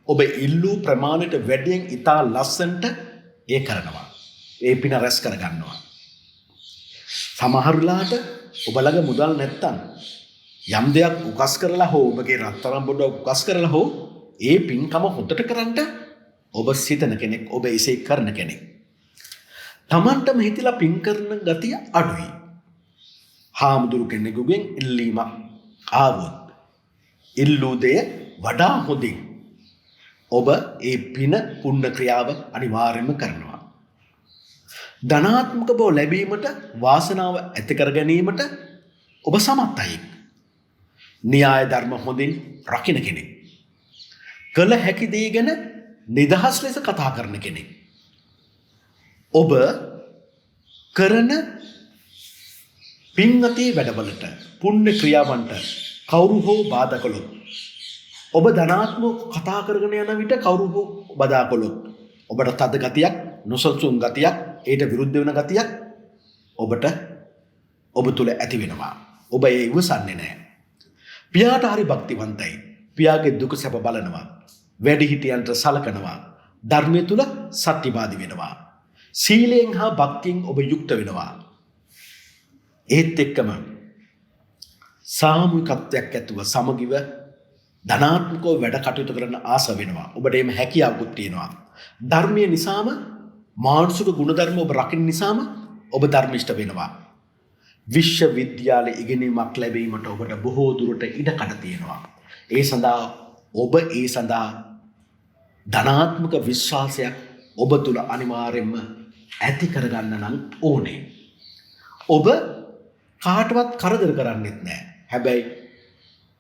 ඔබ ඉල්ලූ ප්‍රමාණයට වැඩියෙන් ඉතා ලස්සනට ඒ කරනවා. ඒ පින රැස් කරගන්නවා. සමහරලාට ඔබ ළඟ මුදල් නැත්තම් යම් දෙයක් උකස් කරලා හෝ ඔබගේ රත්තරන් බොඩ උකස් කරලා හෝ ඒ පින්කම හොඳට කරන්න ඔබ සිතන කෙනෙක්, ඔබ එසේ කරන කෙනෙක්. තමන්ටම හිතලා පින් කරන ගතිය අඩුයි. හාමුදුරු කෙනෙකුගෙන් ඉල්ලීමක් ආවොත් ඉල්ලූ දෙය වඩා හොඳින් ඔබ ඒ පින පුණ්‍ය ක්‍රියාව අනිවාර්යයෙන්ම කරනවා. ධනාත්මක බව ලැබීමට වාසනාව ඇති කර ගැනීමට ඔබ සමත් අයෙක්. න්‍යාය ධර්ම හොඳින් රකින්න කෙනෙක්. කළ හැකි දේ ගැන නිදහස් ලෙස කතා කරන කෙනෙක්. ඔබ කරන පින්වතේ වැඩවලට පුණ්‍ය ක්‍රියාවන්ට කවුරු හෝ බාධා කළොත් ඔබ ධනාත්මක කතා කරගෙන යන විට කවුරු හෝ බාධා කළොත් ඔබට තද ගතියක්, නොසන්සුන් ගතියක්, ඊට විරුද්ධ වෙන ගතියක් ඔබ තුල ඇති වෙනවා. ඔබ ඒ ඉවසන්නේ නැහැ. පියාට හරි භක්තිවන්තයි. පියාගේ දුක සැප බලනවා. වැඩිහිටියන්ට සලකනවා. ධර්මයේ තුල සත්‍යවාදී වෙනවා. සීලයෙන් හා භක්තියෙන් ඔබ යුක්ත වෙනවා. ඒත් එක්කම සාමූහිකත්වයක් ඇතුව සමගිව ධනාත්මකව වැඩ කටයුතු කරන්න ආස වෙනවා. ඔබට එimhe හැකියාවකුත් තියෙනවා. ධර්මයේ නිසාම මානසික ගුණධර්ම ඔබ රකින්න නිසාම ඔබ ධර්මිෂ්ඨ වෙනවා. විශ්වවිද්‍යාලයේ ඉගෙනීමක් ලැබීමට ඔබට බොහෝ දුරට ඉඩකඩ තියෙනවා. ඒ සඳහා ධනාත්මක විශ්වාසයක් ඔබ තුල අනිවාර්යයෙන්ම ඇති කරගන්න නම් ඕනේ. ඔබ කාටවත් කරදර කරන්නෙත් නැහැ. හැබැයි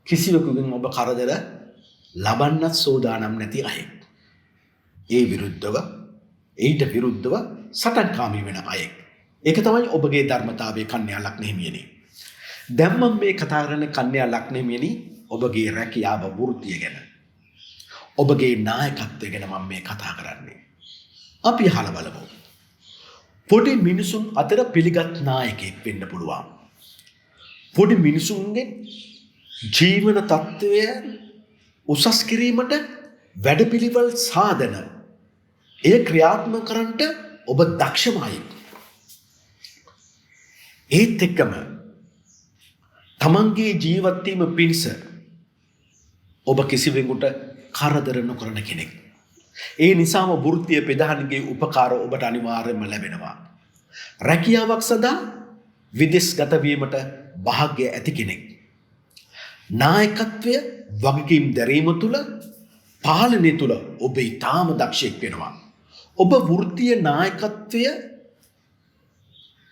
කිසිවෙකුගෙන් ඔබ කරදර ලබන්නත් සෝදානම් නැති අය. ඊට විරුද්ධව සටන්කාමී වෙන අය. ඒක තමයි ඔබගේ ධර්මතාවයේ කන්‍යා ලග්න හිමියනි. දැන් මම මේ කතා කරන්නේ කන්‍යා ලග්න හිමියනි ඔබගේ රැකියාව වෘත්තිය ගැන. ඔබගේ නායකත්වය ගැන මම මේ කතා කරන්නේ. අපි අහලා බලමු. පොඩි මිනිසුන් අතර පිළිගත් නායකයෙක් වෙන්න පුළුවන්. පොඩි මිනිසුන්ගේ ජීවන තත්ත්වය උසස් කිරීමට වැඩපිළිවෙල් සාධන එය ක්‍රියාත්මක කරන්නට ඔබ දක්ෂමයි. ඒත් එක්කම තමන්ගේ ජීවත් වීම පිණිස ඔබ කිසිවෙකුට කරදර නොකරන කෙනෙක්. ඒ නිසාම වෘත්තීය ප්‍රධානගේ උපකාර ඔබට අනිවාර්යයෙන්ම ලැබෙනවා. රැකියාවක් සඳහා විදේශගත වීමට වාසනාව ඇති කෙනෙක්. නායකත්වය වගකීම් දැරීම තුළ පාලනය තුළ ඔබ ඊටාම දක්ෂයෙක් වෙනවා. ඔබ වෘත්තීය නායකත්වය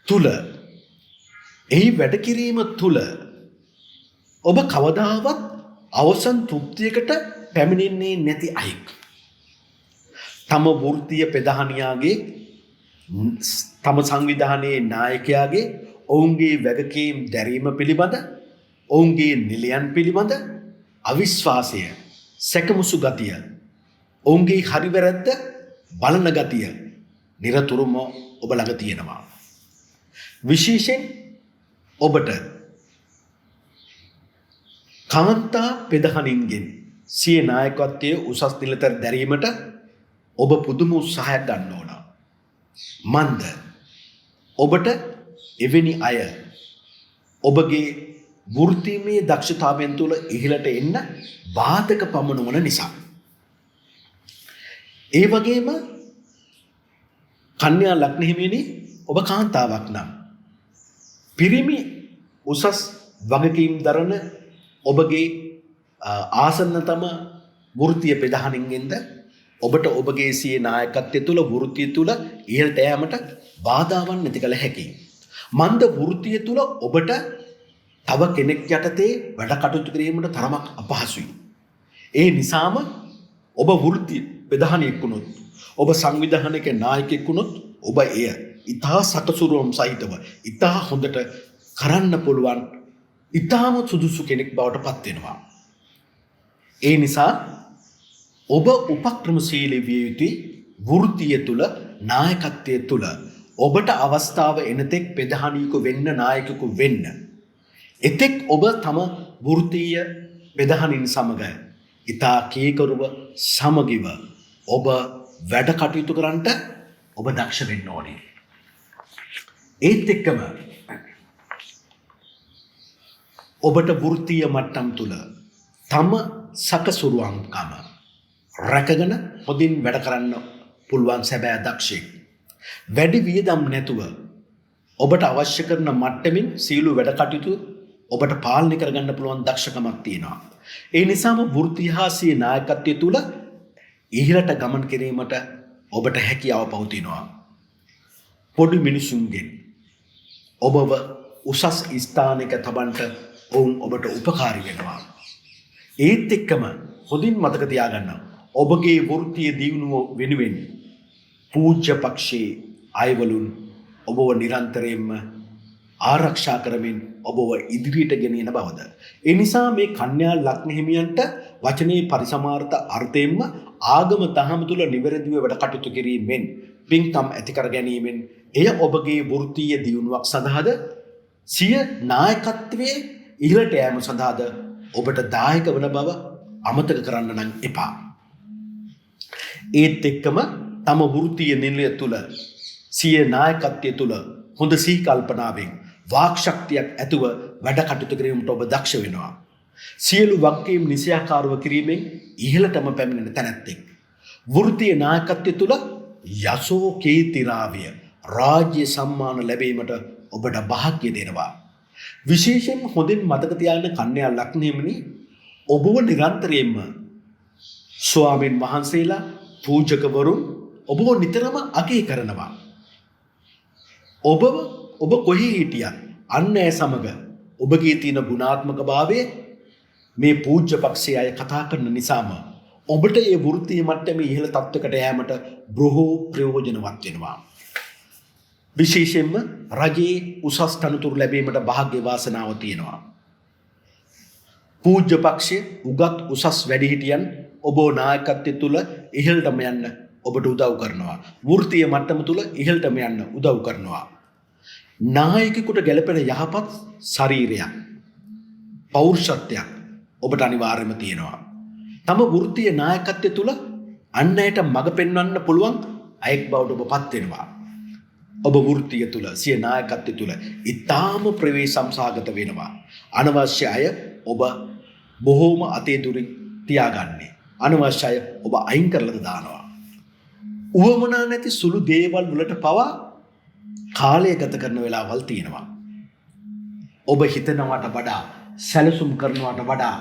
තුළ එහි වැඩ කිරීම තුළ ඔබ කවදාවත් අවසන් තෘප්තියකට පැමිණෙන්නේ නැති අයෙක්. තම වෘත්තීය ප්‍රධානියාගේ තම සංවිධානයේ නායකයාගේ ඔවුන්ගේ වගකීම් දැරීම පිළිබඳ ඔවුන්ගේ නිලයන් පිළිබඳ අවිශ්වාසය, සැකමුසු ගතිය, ඔවුන්ගේ හරි වැරද්ද බලන ගතිය නිරතුරුම ඔබ ළඟ තියෙනවා. විශේෂයෙන් ඔබට කාන්තා පෙදහනින්ගෙන් සිය නායකත්වයේ උසස් නිලතර දැරීමට ඔබ පුදුම උත්සාහයක් ගන්න ඕන. මන්ද ඔබට එවැනි අය ඔබගේ වෘත්තීමය දක්ෂතාවයන් තුළ ඉහළට එන්න බාධක පමණ වන නිසා. ඒ වගේම කන්‍යා ලග්න හිමියනි ඔබ කාන්තාවක් නම් පිරිමි උසස් වගකීම් දරන ඔබගේ ආසන්නතම වෘත්තීය ප්‍රධානින්ගෙන්ද ඔබට ඔබගේ සිය නායකත්වය තුළ වෘත්තිය තුළ ඉහළට යෑමට බාධාවන් නැති කළ හැකියි. මන්ද වෘත්තිය තුළ ඔබට තව කෙනෙක් යටතේ වැඩ කටයුතු කිරීමට තරමක් අපහසුයි. ඒ නිසාම ඔබ වෘත්ති ප්‍රධානියෙක් වුණොත් ඔබ සංවිධානයක නායකයෙක් වුණොත් ඔබ එය ඉතා සකසුරුවම් සහිතව ඉතා හොඳට කරන්න පුළුවන් ඉතාම සුදුසු කෙනෙක් බවට පත් වෙනවා. ඒ නිසා ඔබ උපක්‍රමශීලී විය යුතුයි වෘත්තිය තුළ නායකත්වයේ තුළ ඔබට අවස්ථාව එනතෙක් ප්‍රධානියෙකු වෙන්න නායකයෙකු වෙන්න. එතෙක් ඔබ තම වෘත්තීය ප්‍රධානින් සමග ඉතා කීකරුව සමගිව ඔබ වැඩ කටයුතු කරන්නට ඔබ දක්ෂ වෙන්න ඕනේ. ඒත් එක්කම ඔබට වෘත්තීය මට්ටම් තුළ තම සකසුරුවම්කම රැකගෙන හොඳින් වැඩ කරන්න පුළුවන් සැබෑ දක්ෂයෙක්. වැඩි වියදම් නැතුව ඔබට අවශ්‍ය කරන මට්ටමින් සීළු වැඩ කටයුතු ඔබට පාලනය කරගන්න පුළුවන් දක්ෂකමක් තියෙනවා. ඒ නිසාම වෘත්තීය හා සිය නායකත්වය තුළ ඉහළට ගමන් කිරීමට ඔබට හැකියාව පවතිනවා. පොඩි මිනිසුන්ගෙන් ඔබව උසස් ස්ථානයක තබන්නට ඔවුන් ඔබට උපකාරී වෙනවා. ඒත් එක්කම හොඳින් මතක තියාගන්න ඔබගේ වෘත්තීය දියුණුව වෙනුවෙන් පූජ්‍ය පක්ෂයේ අයවලුන් ඔබව නිරන්තරයෙන්ම ආරක්ෂා කරමින් ඔබව ඉදිරියට ගෙනියන බවද. ඒ නිසා මේ කන්‍යා ලග්න හිමියන්ට වචනේ පරිසමාර්ථ අර්ථයෙන්ම ආගම දහම තුල නිවැරදිව වැඩ කටයුතු කිරීමෙන් පින්කම් ඇති කර ගැනීමෙන් එය ඔබගේ වෘත්තීය දියුණුවක් සඳහාද සිය නායකත්වයේ ඉහළට යෑම සඳහාද ඔබට දායක වන බව අමතක කරන්න නම් එපා. ඒත් එක්කම තම වෘත්තීය නිලය තුල සිය නායකත්වය තුල හොඳ සිහි කල්පනාවෙන් වාක් ශක්තියක් ඇතුව වැඩ කටයුතු කිරීමට ඔබ දක්ෂ වෙනවා. සියලු වගකීම් නිසියාකාරව කිරීමෙන් ඉහළටම පැමිණෙන තැනැත්තෙක්. වෘත්තීය නායකත්වය තුල යසෝ කීර්තිරාවය රාජ්‍ය සම්මාන ලැබීමට ඔබට වාසනාව දෙනවා. විශේෂයෙන් හොඳින් මතක තියාගන්න කන්‍යා ලග්න හිමිනි ඔබව නිරන්තරයෙන්ම ස්වාමීන් වහන්සේලා පූජකවරුන් ඔබව නිතරම අගය කරනවා. ඔබ කොහේ හිටියත් අන් අය සමග ඔබගේ තියෙන ගුණාත්මක භාවය මේ පූජ්‍ය පක්ෂයේ අය කතා කරන නිසාම ඔබට මේ වෘත්තීය මට්ටමේ ඉහළ තත්ත්වයකට යෑමට බොහෝ ප්‍රයෝජනවත් වෙනවා. විශේෂයෙන්ම රජයේ උසස් තනතුරු ලැබීමට වාසනාව වාසනාව තියෙනවා. පූජ්‍ය පක්ෂයේ උගත් උසස් වැඩිහිටියන් ඔබ නායකත්වය තුල ඉහළටම යන්න ඔබට උදව් කරනවා. වෘත්තීය මට්ටම තුල ඉහළටම යන්න උදව් කරනවා. නායකයෙකුට ගැළපෙන යහපත් ශරීරයක් පෞරුෂත්වයක් ඔබට අනිවාර්යයෙන්ම තියෙනවා. තම වෘත්තීය නායකත්වය තුල අන් අයට මඟ පෙන්වන්න පුළුවන් අයෙක් බවට ඔබපත් වෙනවා. ඔබ වෘත්තීය තුල සිය නායකත්වය තුල ඊටාම ප්‍රවේශම්සහගත වෙනවා. අනවශ්‍ය අය ඔබ බොහෝම අතේ දුරින් තියාගන්නේ. අනවශ්‍ය අය ඔබ අයින් කරලා දානවා. උවමනා නැති සුළු දේවල් වලට පවා කාලය ගත කරන වෙලාවල් තියෙනවා. ඔබ හිතනවට වඩා සැලසුම් කරනවට වඩා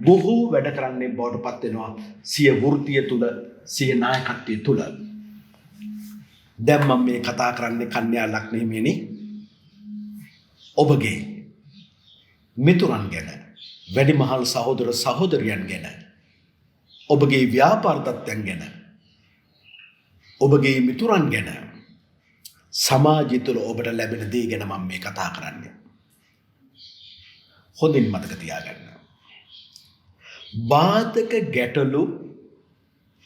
බොහෝ වැඩ කරන්නේ බවට පත් වෙනවා සිය වෘත්තීය තුල සිය නායකත්වයේ තුල. දැන් මම මේ කතා කරන්නේ කන්‍යා ලග්න හිමියනි ඔබගේ මිතුරන් ගැන, වැඩිමහල් සහෝදර සහෝදරියන් ගැන, ඔබගේ ව්‍යාපාර තත්ත්වයන් ගැන, ඔබගේ මිතුරන් ගැන, සමාජය තුළ ඔබට ලැබෙන දේ ගැන මම මේ කතා කරන්නේ. හොඳින් මතක තියාගන්න. බාධක ගැටලු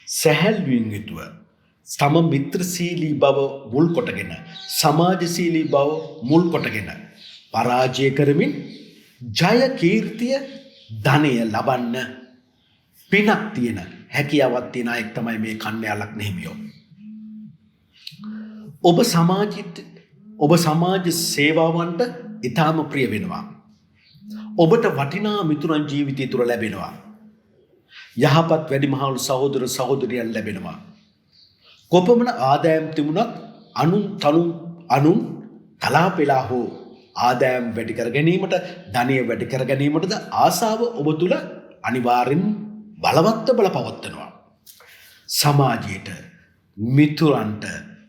සැහැල්ලුවෙන් යුතුව තම මිත්‍රශීලී බව මුල් කොටගෙන, සමාජශීලී බව මුල් කොටගෙන පරාජය කරමින් ජය කීර්තිය ධනය ලබන්න පිනක් තියෙන හැකියාවක් තියෙන අයෙක් තමයි මේ කන්‍යා ලග්න හිමියෝ. ඔබ සමාජ සේවාවන්ට ඉතාම ප්‍රිය වෙනවා. ඔබට වටිනා මිතුරන් ජීවිතය තුළ ලැබෙනවා. යහපත් වැඩිමහල් සහෝදර සහෝදරියන් ලැබෙනවා. කොපමණ ආදායම් තිබුණත් අනුන් තලා පෙලා හෝ ආදායම් වැඩි කර ගැනීමට ධනය වැඩි කර ගැනීමටද ආසාව ඔබ තුළ අනිවාර්යෙන් බලවත්ව බලපවත්වනවා. සමාජයට මිතුරන්ට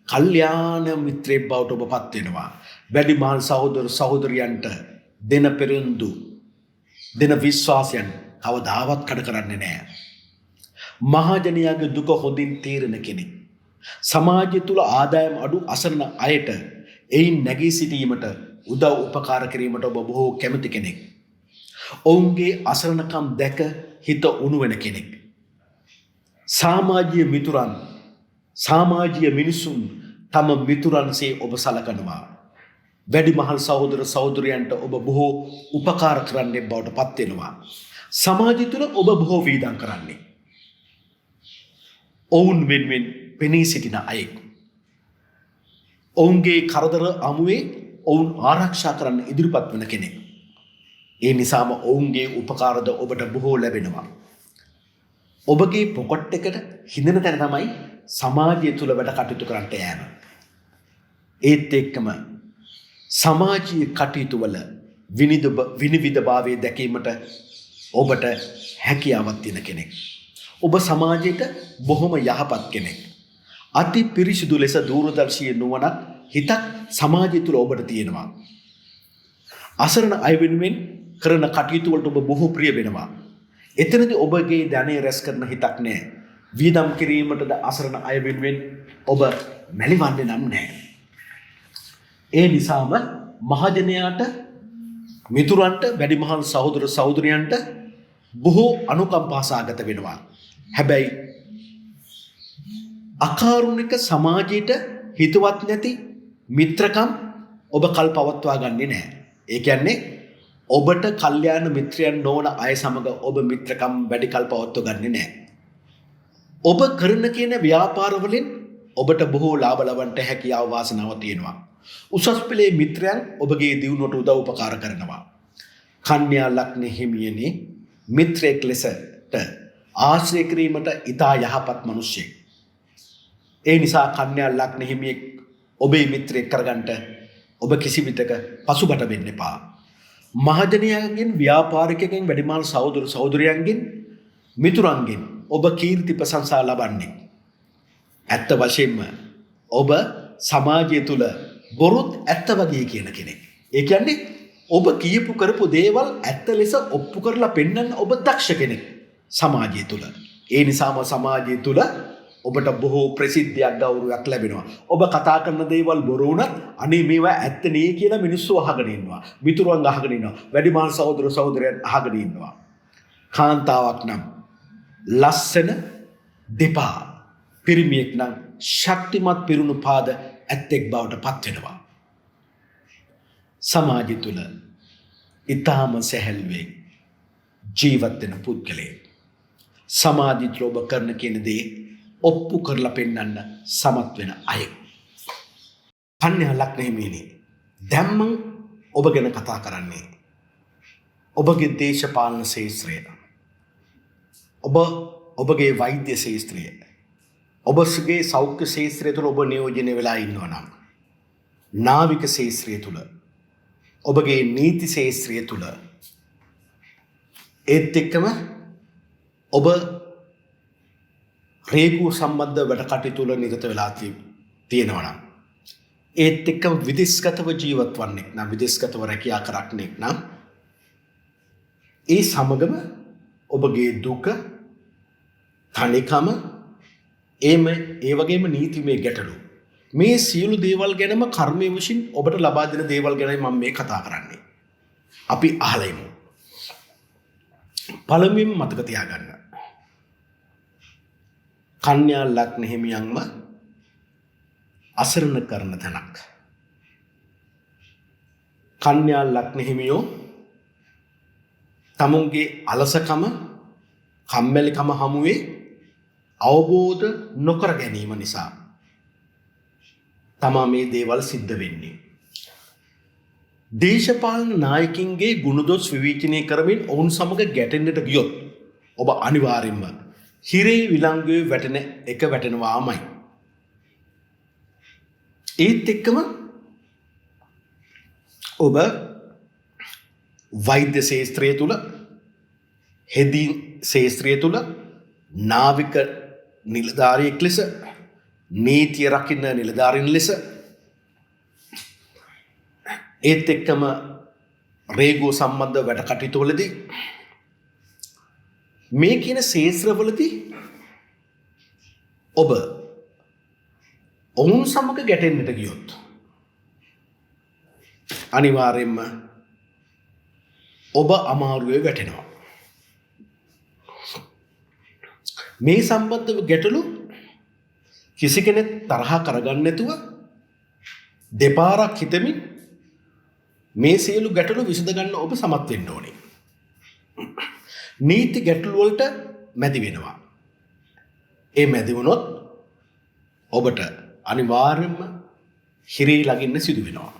කල්යාණ මිත්‍රයෙක් බවට ඔබ පත් වෙනවා. වැඩිමහල් සහෝදර සහෝදරියන්ට දෙන පෙරඳු දෙන විශ්වාසයන් කවදාවත් කඩ කරන්නේ නැහැ. මහජනයාගේ දුක හොඳින් තේරෙන කෙනෙක්. සමාජය තුළ ආදායම් අඩු අසරණ අයට එයින් නැගී සිටීමට උදව් උපකාර කිරීමට ඔබ බොහෝ කැමති කෙනෙක්. ඔවුන්ගේ අසරණකම් දැක හිත උණු වෙන කෙනෙක්. සමාජීය මිනිසුන් තම මිතුරන්සේ ඔබ සලකනවා. වැඩිමහල් සහෝදර සහෝදරයන්ට ඔබ බොහෝ උපකාර කරන්නේ බවට පත් වෙනවා. සමාජය තුළ ඔබ බොහෝ වීදම් කරන්නේ. ඔවුන් වෙනුවෙන් පෙනී සිටින අයෙක්. ඔවුන්ගේ කරදර අමුවේ ඔවුන් ආරක්ෂා කරන්න ඉදිරිපත් වන කෙනෙක්. ඒ නිසාම ඔවුන්ගේ උපකාරද ඔබට බොහෝ ලැබෙනවා. ඔබගේ පොකට් එකට හිඳන තැන තමයි සමාජය තුළ වැඩ කටයුතු කරන්නට යෑම. ඒත් එක්කම සමාජීය කටයුතු වල විනිවිදභාවය දැකීමට ඔබට හැකියාවක් තියෙන කෙනෙක්. ඔබ සමාජයට බොහොම යහපත් කෙනෙක්. අති පිරිසිදු ලෙස දූරදර්ශී නුවණක් හිතක් සමාජය තුළ ඔබට තියෙනවා. අසරණ අය වෙනුවෙන් කරන කටයුතු වලට ඔබ බොහෝ ප්‍රිය වෙනවා. එතනදී ඔබගේ ධනය රැස් කරන හිතක් නැහැ. වීදම් කිරීමටද අසරණ අය වෙනුවෙන් ඔබ මැලිවන්නේ නම් නැහැ. ඒ නිසාම මහජනයාට මිතුරන්ට වැඩිමහල් සහෝදර සහෝදරියන්ට බොහෝ අනුකම්පා සාගත වෙනවා. හැබැයි අකාරුණික සමාජයට හිතවත් නැති මිත්‍රකම් ඔබ කල් පවත්වා ගන්නේ නැහැ. ඒ කියන්නේ ඔබට කල්යාණ මිත්‍රයන් නොවන අය සමග ඔබ මිත්‍රකම් වැඩි කල් පවත්ව ගන්නේ නැහැ. ඔබ කරන කියන ව්‍යාපාර වලින් ඔබට බොහෝ ලාභ ලබන්නට හැකියාව වාසනාව තියෙනවා. උසස් පෙළේ මිත්‍රයන් ඔබගේ දියුණුවට උදව් උපකාර කරනවා. කන්‍යා ලග්න හිමියනි මිත්‍රයෙක් ලෙසට ආශ්‍රය කිරීමට ඉතා යහපත් මිනිසෙක්. ඒ නිසා කන්‍යා ලග්න හිමියෙක් ඔබේ මිත්‍රයෙක් කරගන්නට ඔබ කිසි විටක පසුබට වෙන්න එපා. මහජනයාගෙන් ව්‍යාපාරිකයන්ගෙන් වැඩිමහල් සහෝදර සහෝදරයන්ගෙන් මිතුරන්ගෙන් ඔබ කීර්ති ප්‍රශංසා ලබන්නේ. ඇත්ත වශයෙන්ම ඔබ සමාජය තුළ බොරුත් ඇත්ත වගේ කියන කෙනෙක්. ඒ කියන්නේ ඔබ කියපු කරපු දේවල් ඇත්ත ලෙස ඔප්පු කරලා පෙන්වන්න ඔබ දක්ෂ කෙනෙක් සමාජය තුළ. ඒ නිසාම සමාජය තුළ ඔබට බොහෝ ප්‍රසිද්ධියක් ගෞරවයක් ලැබෙනවා. ඔබ කතා කරන දේවල් බොරු වුණත් අනේ මේවා ඇත්ත නේ කියලා මිනිස්සු අහගෙන ඉන්නවා. මිතුරුන් අහගෙන ඉන්නවා. වැඩිමහල් සහෝදර සහෝදරයන් අහගෙන ඉන්නවා. කාන්තාවක් නම් ලස්සන දෙපා පිරිමියෙක් නම් ශක්තිමත් පිරුණු පාද ඇත්තෙක් බවට පත් වෙනවා. සමාජය තුළ ඊටාම සැහැල්ලුවෙන් ජීවත් වෙන පුද්ගලයෙක්. සමාජය තුළ ඔබ කරන කියන දේ ඔප්පු කරලා පෙන්වන්න සමත් වෙන අය. කන්‍යා ලග්න හිමියනි දැන් මම ඔබ ගැන කතා කරන්නේ ඔබගේ දේශපාලන ශාස්ත්‍රය. ඔබගේ වෛද්‍ය ශාස්ත්‍රය. ඔබගේ සෞඛ්‍ය ශාස්ත්‍රය තුළ ඔබ නියෝජනය වෙලා ඉන්නවා නම් නාවික ශාස්ත්‍රය තුළ ඔබගේ නීති ශාස්ත්‍රය තුළ ඒත් එක්කම ඔබ රේගුව සම්බන්ධ වැඩ කටයුතු වල නිරත වෙලා තියෙනවා නම් ඒත් එක්කම විදේශගතව ජීවත් වන්නෙක් නම් විදේශගතව රැකියා කරන්නෙක් නම් ඒ සමගම ඔබගේ දුක තනිකම ඒ වගේම නීතිමය ගැටලු මේ සියලු දේවල් ගැනම කර්මයේ විසින් ඔබට ලබා දෙන දේවල් ගැනයි මම මේ කතා කරන්නේ. අපි අහලා ඉමු. පළමුවෙන් මතක තියාගන්න. කන්‍යා ලග්න හිමියන්ම අසරණ කරන තැනක්. කන්‍යා ලග්න හිමියෝ තමුන්ගේ අලසකම කම්මැලිකම හමුවේ අවබෝධ නොකර ගැනීම නිසා තමා මේ දේවල් සිද්ධ වෙන්නේ. දේශපාලන නායකින්ගේ ගුණදොස් විවේචනය කරමින් ඔවුන් සමග ගැටෙන්නට ගියොත් ඔබ අනිවාර්යෙන්ම හිරේ විලංගුවේ වැටෙන එක වැටෙනවාමයි. ඒත් එක්කම ඔබ වෛද්‍ය ශාස්ත්‍රය තුල හෙදී ශාස්ත්‍රය තුල නාවික නිලධාරියෙක් ලෙස නීතිය රකින්න නිලධාරීන් ලෙස ඒත් එක්කම රේගෝ සම්බන්ධ වැඩ කටයුතු වලදී මේ කියන ශාස්ත්‍රවලදී ඔබ ඔවුන් සමග ගැටෙන්නට ගියොත් අනිවාර්යෙන්ම ඔබ අමාරුවේ වැටෙනවා. මේ සම්බන්ධව ගැටලු කිසි කෙනෙක් තරහ කරගන්න නැතුව දෙපාරක් හිතමින් මේ සියලු ගැටලු විසඳ ගන්න ඔබ සමත් වෙන්න ඕනේ. නීති ගැටලු වලට මැදි වෙනවා. ඒ මැදි වුණොත් ඔබට අනිවාර්යයෙන්ම හිරේ ළඟින්න සිදු වෙනවා.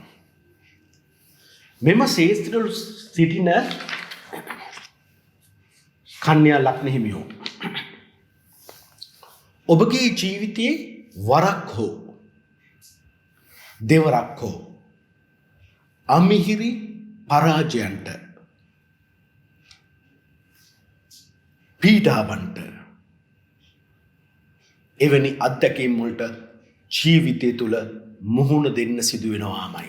මෙම ශාස්ත්‍රවල සිටින කන්‍යා ලග්න හිමියෝ ඔබගේ ජීවිතයේ වරක් හෝ දෙවරක් හෝ අමිහිරි පරාජයන්ට පීඩාවන්ට එවැනි අත්දැකීම් වලට ජීවිතය තුළ මුහුණ දෙන්න සිදු වෙනවාමයි.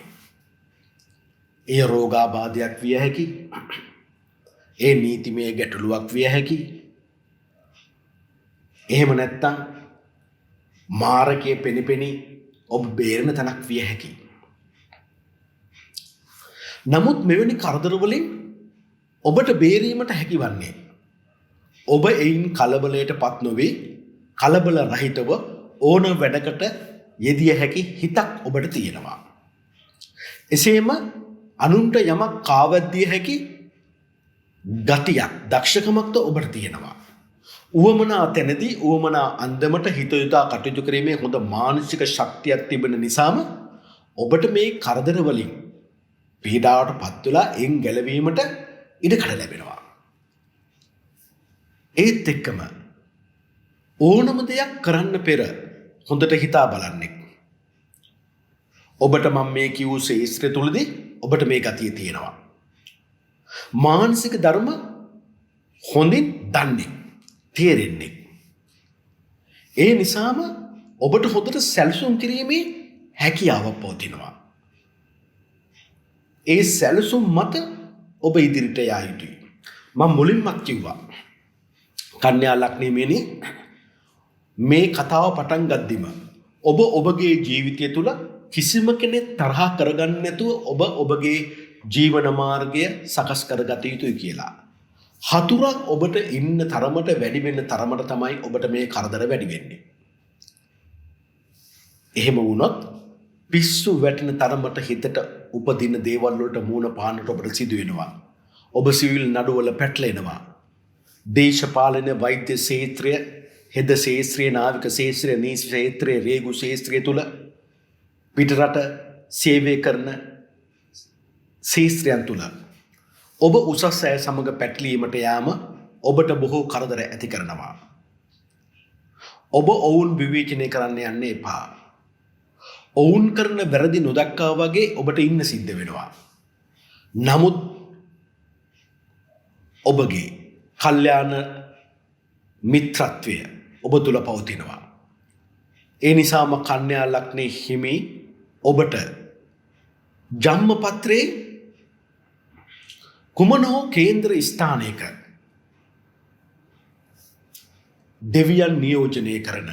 එය රෝගාබාධයක් විය හැකි. ඒ නීතිමය ගැටලුවක් විය හැකි. එහෙම නැත්නම් මාරකයේ පෙනිපෙනී ඔබ බේරෙන තැනක් විය හැකි. නමුත් මෙවැනි කරදර වලින් ඔබට බේරීමට හැකිවන්නේ ඔබ එයින් කලබලයට පත් නොවේ කලබල රහිතව ඕන වැඩකට යෙදිය හැකි හිතක් ඔබට තියෙනවා. එසේම අනුන්ට යමක් කාවැද්දිය හැකි ගතියක් දක්ෂකමක්ද ඔබට තියෙනවා. උවමනා තැනදී උවමනා අන්දමට හිත යොදා කටයුතු කිරීමේ හොඳ මානසික ශක්තියක් තිබෙන නිසාම ඔබට මේ කරදර වලින් පීඩාවට පත් වෙලා එයින් ගැලවීමට ඉඩකඩ ලැබෙනවා. ඒත් එක්කම ඕනම දෙයක් කරන්න පෙර හොඳට හිතා බලන්නේ. ඔබට මම මේ කියූ ශාස්ත්‍රය තුලදී ඔබට මේ ගතිය තියෙනවා. මානසික ධර්ම හොඳින් දන්නේ තේරෙන්නේ. ඒ නිසාම ඔබට හොඳට සැලසුම් කිරීමේ හැකියාවක් පවතිනවා. ඒ සැලසුම් මත ඔබ ඉදිරියට යා යුතුයි. මම මුලින්මත් කිව්වා කන්‍යා ලග්නෙමෙනි මේ කතාව පටන් ගද්දිම ඔබ ඔබගේ ජීවිතය තුළ කිසිම කෙනෙක් තරහ කරගන්න නැතුව ඔබ ඔබගේ ජීවන මාර්ගය සකස් කරගත යුතුයි කියලා. හතුරක් ඔබට ඉන්න තරමට වැඩි වෙන්න තරමට තමයි ඔබට මේ කරදර වැඩි වෙන්නේ. එහෙම වුණොත් පිස්සු වැටෙන තරමට හිතට උපදින දේවල් වලට මූණ පාන්නට ඔබට සිදු වෙනවා. ඔබ සිවිල් නඩුවල පැටලෙනවා. දේශපාලන වෛද්‍ය ක්ෂේත්‍රය හෙද ක්ෂේත්‍රයේ නාවික ක්ෂේත්‍රයේ නීති ක්ෂේත්‍රයේ රේගු ක්ෂේත්‍රය තුල පිටරට සේවය කරන ක්ෂේත්‍රයන් තුල ඔබ උසස් අය සමග පැටලීමට යාම ඔබට බොහෝ කරදර ඇති කරනවා. ඔබ ඔවුන් විවේචනය කරන්න යන්න එපා. ඔවුන් කරන වැරදි නොදක්කා වගේ ඔබට ඉන්න සිද්ධ වෙනවා. නමුත් ඔබගේ කල්යාණ මිත්‍රත්වය ඔබ තුල පවතිනවා. ඒ නිසාම කන්‍යා ලග්නේ හිමි ඔබට ජන්මපත්‍රයේ කුමන හෝ කේන්ද්‍ර ස්ථානයක දෙවියන් නියෝජනය කරන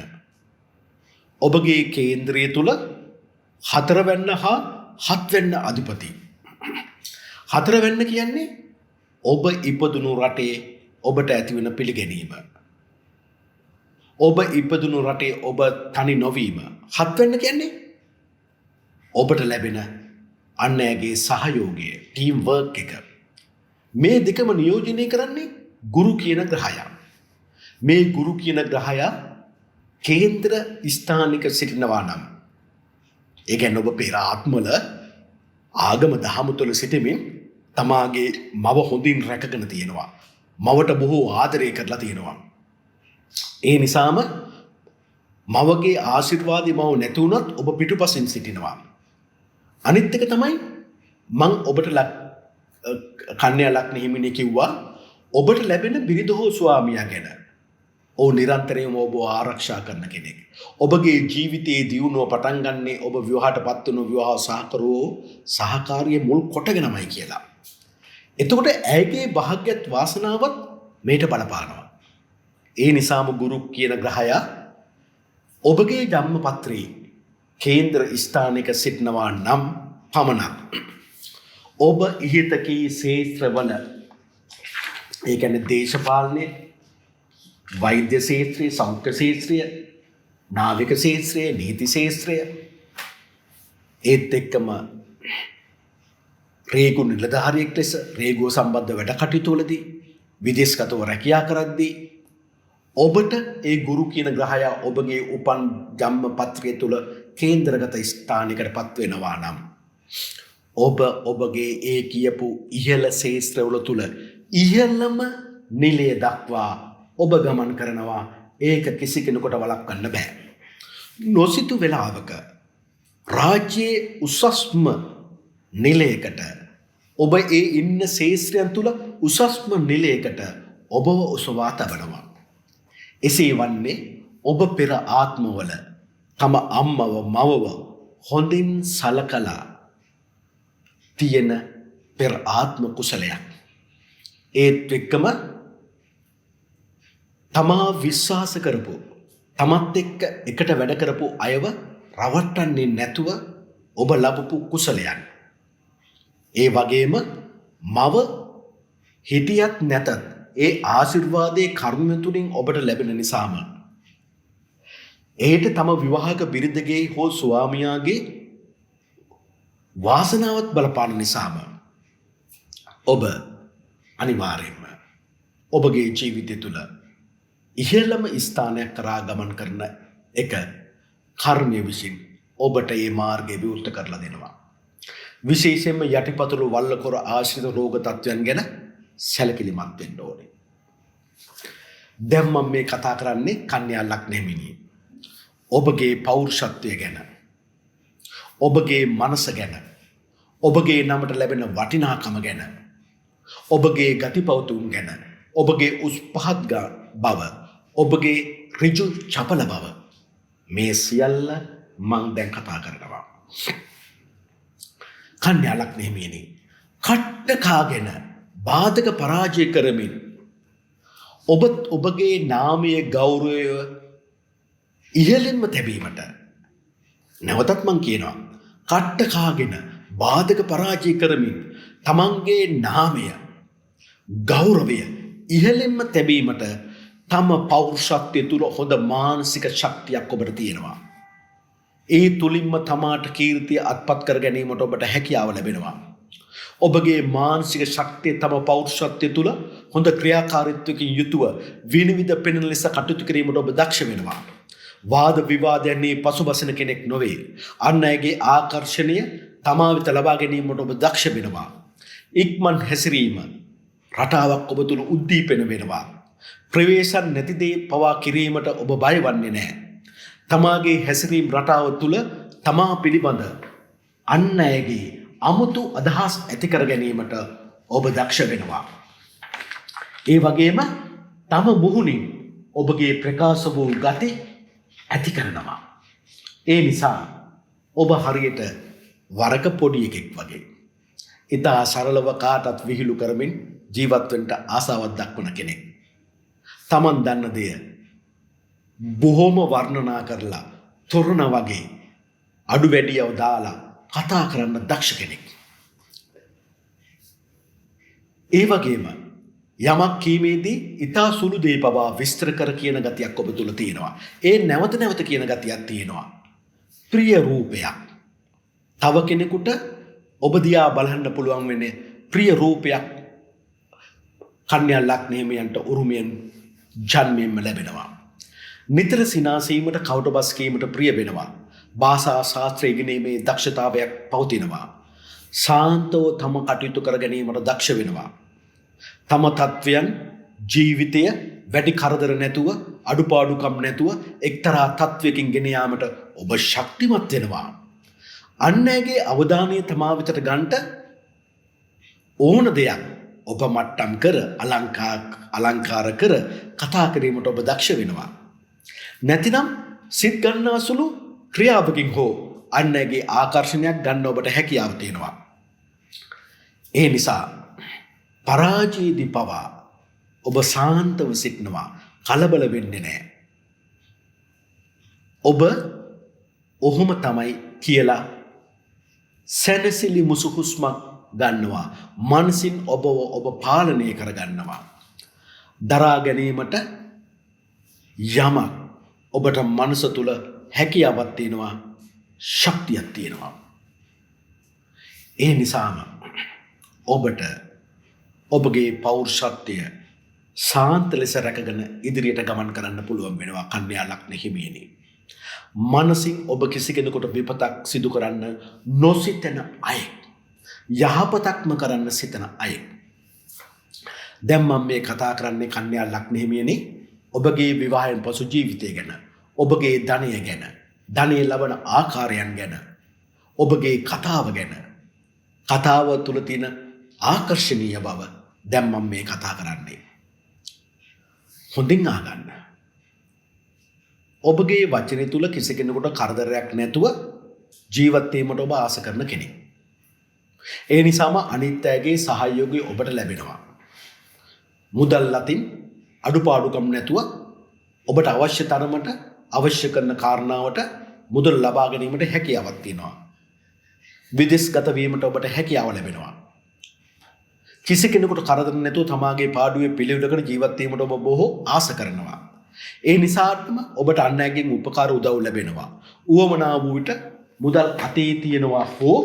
ඔබගේ කේන්ද්‍රය තුල 4 වෙන්න හා 7 වෙන්න අධිපති. 4 වෙන්න කියන්නේ ඔබ ඉපදුණු රටේ ඔබට ඇතිවන පිළිගැනීම. ඔබ ඉපදුණු රටේ ඔබ තනි නොවීම. 7 වෙන්න කියන්නේ ඔබට ලැබෙන අන් අයගේ සහයෝගය, ටීම් වර්ක් එක. මේ දෙකම නියෝජනය කරන්නේ ගුරු කියන ග්‍රහයා. මේ ගුරු කියන ග්‍රහයා කේන්ද්‍ර ස්ථානික සිටිනවා නම්, ඒ කියන්නේ ඔබ පෙර ආත්මවල ආගම දහම තුළ සිටමින් තමාගේ මව හොඳින් රැකගෙන තියෙනවා. මවට බොහෝ ආදරය කරලා තියෙනවා. ඒ නිසාම මවගේ ආශිර්වාදي මව නැති වුණත් ඔබ පිටුපසින් සිටිනවා. අනිත් එක තමයි මං ඔබට කන්‍යා ලග්න හිමිනේ කිව්වා ඔබට ලැබෙන බිරිඳ හෝ ස්වාමියා ගැන. ඔව් නිරන්තරයෙන්ම ඔබ ආරක්ෂා කරන කෙනෙක්. ඔබගේ ජීවිතයේ දියුණුව පටන් ගන්නේ ඔබ විවාහයටපත් වුණු විවාහ සහකාරිය මුල් කොටගෙනමයි කියලා. එතකොට ඇයගේ භාග්‍යත් වාසනාවත් මේට බලපානවා. ඒ නිසාම ගුරු කියන ග්‍රහයා ඔබගේ ජන්මපත්‍රයේ කේන්ද්‍ර ස්ථානික සිටිනවා නම් පමණක් ඔබ ඉහත කී ශේත්‍රවල, ඒ කියන්නේ දේශපාලනය, වෛද්‍ය ශේත්‍රය, සෞඛ්‍ය ශේත්‍රය, නාවික ශේත්‍රය, නීති ශේත්‍රය, ඒත් එක්කම රේගු නිලධාරියෙක් ලෙස රේගුව සම්බන්ධ වැඩ කටයුතු වලදී විදේශගතව රැකියා කරද්දී ඔබට ඒ ගුරු කියන ග්‍රහයා ඔබගේ උපන් ජන්මපත්‍රය තුළ කේන්ද්‍රගත ස්ථානිකටපත් වෙනවා නම් ඔබ ඔබගේ ඒ කියපු ඉහළ ශේත්‍රවල තුළ ඉහළම නිලය දක්වා ඔබ ගමන් කරනවා. ඒක කිසි කෙනෙකුට වළක්වන්න බෑ. නොසිතු වෙලාවක රාජ්‍යයේ උසස්ම නිලයකට, ඔබ ඒ ඉන්න ශේත්‍රයන් තුළ උසස්ම නිලයකට ඔබව ඔසවා තබනවා. එසේ වන්නේ ඔබ පෙර ආත්මවල තම අම්මව මවව හොඳින් සලකලා තියෙන පෙර ආත්ම කුසලයක්. ඒත් එක්කම තමා විශ්වාස කරපු, තමත් එක්ක එකට වැඩ කරපු අයව රවට්ටන්නේ නැතුව ඔබ ලබපු කුසලයන්. ඒ වගේම මව හිටියත් නැතත් ඒ ආශිර්වාදයේ කර්ම තුලින් ඔබට ලැබෙන නිසාම ඒට තම විවාහක බිරිඳගේ හෝ ස්වාමියාගේ වාසනාවත් බලපාන නිසාම ඔබ අනිවාර්යයෙන්ම ඔබගේ ජීවිතය තුළ ඉහළම ස්ථානයක් කරා ගමන් කරන එක කර්මය විසින් ඔබට මේ මාර්ගය විවෘත කරලා දෙනවා. විශේෂයෙන්ම යටිපතුළු වල්ලකොර ආශ්‍රිත රෝග තත්ත්වයන් ගැන සැලකිලිමත් වෙන්න ඕනේ. දැන් මම මේ කතා කරන්නේ කන්‍යා ලග්න හිමිනේ. ඔබගේ පෞරුෂත්වය ගැන, ඔබගේ මනස ගැන, ඔබගේ නමට ලැබෙන වටිනාකම ගැන, ඔබගේ ගතිපවතුන් ගැන, ඔබගේ උස් පහත් බව, ඔබගේ ඍජු චපල බව, මේ සියල්ල මම දැන් කතා කරනවා. කන්‍යා ලග්න හිමිනේ කට්ට කාගෙන බාධක පරාජය කරමින් ඔබගේ නාමයේ ගෞරවය ඉහළින්ම තැබීමට, නැවතත් මං කියනවා, කට්ට කාගෙන බාධක පරාජය කරමින් තමන්ගේ නාමය ගෞරවය ඉහළින්ම තැබීමට තම පෞරුෂත්වය තුළ හොඳ මානසික ශක්තියක් ඔබට තියෙනවා. ඒ තුලින්ම තමාට කීර්තිය අත්පත් කර ගැනීමට ඔබට හැකියාව ලැබෙනවා. ඔබගේ මානසික ශක්තිය තම පෞරුෂත්වය තුළ හොඳ ක්‍රියාකාරීත්වයකින් යුතුව විනිවිද පෙනෙන ලෙස කටයුතු කිරීමට ඔබ දක්ෂ වෙනවා. වාද විවාදයන්හි පසුබසින කෙනෙක් නොවේ. අන් අයගේ ආකර්ෂණය තමා වෙත ලබා ගැනීමට ඔබ දක්ෂ වෙනවා. ඉක්මන් හැසිරීම රටාවක් ඔබ තුළ උද්දීපන වෙනවා. ප්‍රවේශම් නැති දේ පවා කිරීමට ඔබ බය වන්නේ නැහැ. තමාගේ හැසිරීම් රටාව තුළ තමා පිළිබඳ අන් අයගේ අමුතු අදහස් ඇති කර ගැනීමට ඔබ දක්ෂ වෙනවා. ඒ වගේම තම මුහුණින් ඔබගේ ප්‍රකාශ වූ ගති ඇති කරනවා. ඒ නිසා ඔබ හරියට වරක පොඩි එකෙක් වගේ ඉතා සරලව කාටත් විහිළු කරමින් ජීවත් වෙන්න ආසාවක් දක්වන කෙනෙක්. තමන් දන්න දෙය බොහොම වර්ණනා කරලා තොරණ වගේ අඩු වැඩියව දාලා කතා කරන්න දක්ෂ කෙනෙක්. ඒ වගේම යමක් කීමේදී ඉතා සුළු දේ පවා විස්තර කර කියන ගතියක් ඔබ තුළ තියෙනවා. ඒ නැවත නැවත කියන ගතියක් තියෙනවා. ප්‍රිය රූපයක්. තව කෙනෙකුට ඔබ දිහා බලන්න පුළුවන් වෙන්නේ ප්‍රිය රූපයක් කන්‍යා ලග්නහිමියන්ට උරුමයෙන් ජන්මයෙන්ම ලැබෙනවා. නිතර සිනාසීමට කවුට බස් කීමට ප්‍රිය වෙනවා. භාෂා ශාස්ත්‍රය ඉගෙනීමේ දක්ෂතාවයක් පවතිනවා. සාන්තව තම කටයුතු කර ගැනීමට දක්ෂ වෙනවා. තම තත්වයන් ජීවිතය වැඩි කරදර නැතුව අඩුපාඩුකම් නැතුව එක්තරා තත්වයකින් ගෙන යාමට ඔබ ශක්තිමත් වෙනවා. අන් අයගේ අවධානය තමා වෙතට ගන්නට ඕන දෙයක් ඔබ මට්ටම් කර අලංකාර කර කතා කිරීමට ඔබ දක්ෂ වෙනවා. නැතිනම් සිත් ගන්නාසුළු ක්‍රියාවකින් හෝ අන් අයගේ ආකර්ෂණයක් ගන්න ඔබට හැකියාව තියෙනවා. ඒ නිසා පරාජයේදී පවා ඔබ සාන්තව සිටිනවා. කලබල වෙන්නේ නැහැ. ඔබ ඔහොම තමයි කියලා සැනසිලි මුසුහුස්මක් ගන්නවා. මනසින් ඔබ පාලනය කරගන්නවා. දරා ගැනීමට යමක් ඔබට මනස තුල හැකියාවක් තියෙනවා, ශක්තියක් තියෙනවා. ඒ නිසාම ඔබට ඔබගේ පෞරුෂත්වය සාන්ත ලෙස රැකගෙන ඉදිරියට ගමන් කරන්න පුළුවන් වෙනවා කන්‍යා ලග්න හිමියනි. මනසින් ඔබ කිසි කෙනෙකුට විපතක් සිදු කරන්න නොසිතන අය, යහපතක්ම කරන්න සිතන අය. දැන් මම මේ කතා කරන්නේ කන්‍යා ලග්න හිමියනි ඔබගේ විවාහයෙන් පසු ජීවිතය ගැන, ඔබගේ ධනය ගැන, ධනය ලබන ආකාරයන් ගැන, ඔබගේ කතාව ගැන. කතාව තුල තියෙන ආකර්ෂණීය බව දැන් මම මේ කතා කරන්නේ. හොඳින් අහගන්න. ඔබගේ වචනය තුල කිසි කෙනෙකුට කරදරයක් නැතුව ජීවත් වීමට ඔබ ආස කරන කෙනෙක්. ඒ නිසාම අනිත් අයගේ සහයෝගය ඔබට ලැබෙනවා. මුදල් අතින් අඩුපාඩුකම් නැතුව ඔබට අවශ්‍ය තරමට අවශ්‍ය කරන කාරණාවට මුදල් ලබා ගැනීමට හැකියාවක් තියෙනවා. විදේශගත වීමට ඔබට හැකියාව ලැබෙනවා. කිසි කෙනෙකුට කරදර නැතුව තමාගේ පාඩුවේ පිළිවෙලකට ජීවත් වීමට ඔබ බොහෝ ආස කරනවා. ඒ නිසාම ඔබට අන් අයගෙන් උපකාර උදව් ලැබෙනවා. උවමනා වූ විට මුදල් අතේ තියෙනවා හෝ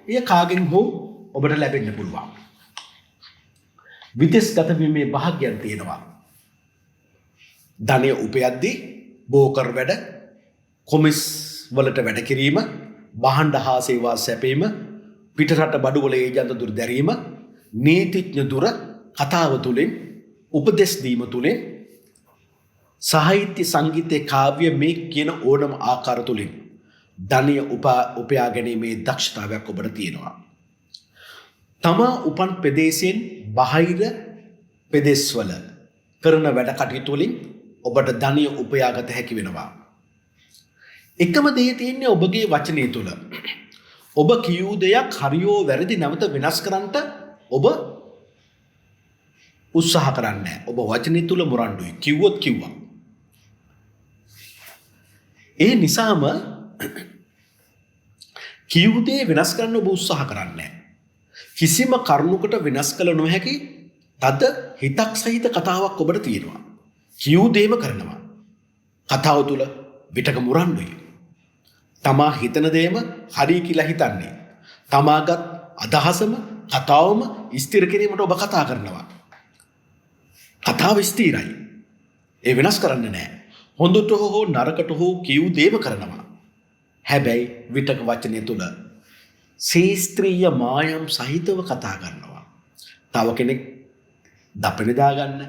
එය කාගෙන් හෝ ඔබට ලැබෙන්න පුළුවන්. විදේශගත වීමේ භාග්‍යයක් තියෙනවා. ධනය උපයද්දී බෝකර් වැඩ, කොමිස් වලට වැඩ කිරීම, භාණ්ඩ හා සේවා සැපීම, පිටරට බඩුවල ඒජන්ත දුර දැරීම, නීතිඥ දුර කතාව තුළින්, උපදෙස් දීම තුළින්, සාහිත්‍ය සංගීතය කාව්‍ය මේ කියන ඕනම ආකාර තුළින් ධනය උපයා ගැනීමේ දක්ෂතාවයක් ඔබට තියෙනවා. තමා උපන් ප්‍රදේශයෙන් බාහිර ප්‍රදේශවල කරන වැඩ කටයුතු වලින් ඔබට ධනය උපයාගත හැකි වෙනවා. එකම දේ තියෙන්නේ ඔබගේ වචනය තුල. ඔබ කියූ දෙයක් හරියෝ වැරදි නැවත වෙනස් කරන්නට ඔබ උත්සාහ කරන්නේ නැහැ. ඔබ වචනය තුල මුරණ්ඩුයි. කිව්වොත් කිව්වා. ඒ නිසාම කියූ දේ වෙනස් කරන්න ඔබ උත්සාහ කරන්නේ නැහැ. කිසිම කරුණකට වෙනස් කළ නොහැකි තද හිතක් සහිත කතාවක් ඔබට තියෙනවා. කියූ දේම කරනවා. කතාව තුල විතක මුරණ්ඩුයි. තමා හිතන දේම හරි කියලා හිතන්නේ. තමාගත් අදහසම කතාවම ස්ථිර කිරීමට ඔබ කතා කරනවා. කතාව ස්ථිරයි. ඒ වෙනස් කරන්නේ නැහැ. හොඳට හෝ නරකට හෝ කියූ දේම කරනවා. හැබැයි විතක වචනය තුල ශාස්ත්‍රීය මායම් සහිතව කතා කරනවා. තව කෙනෙක් දපෙනදා ගන්න,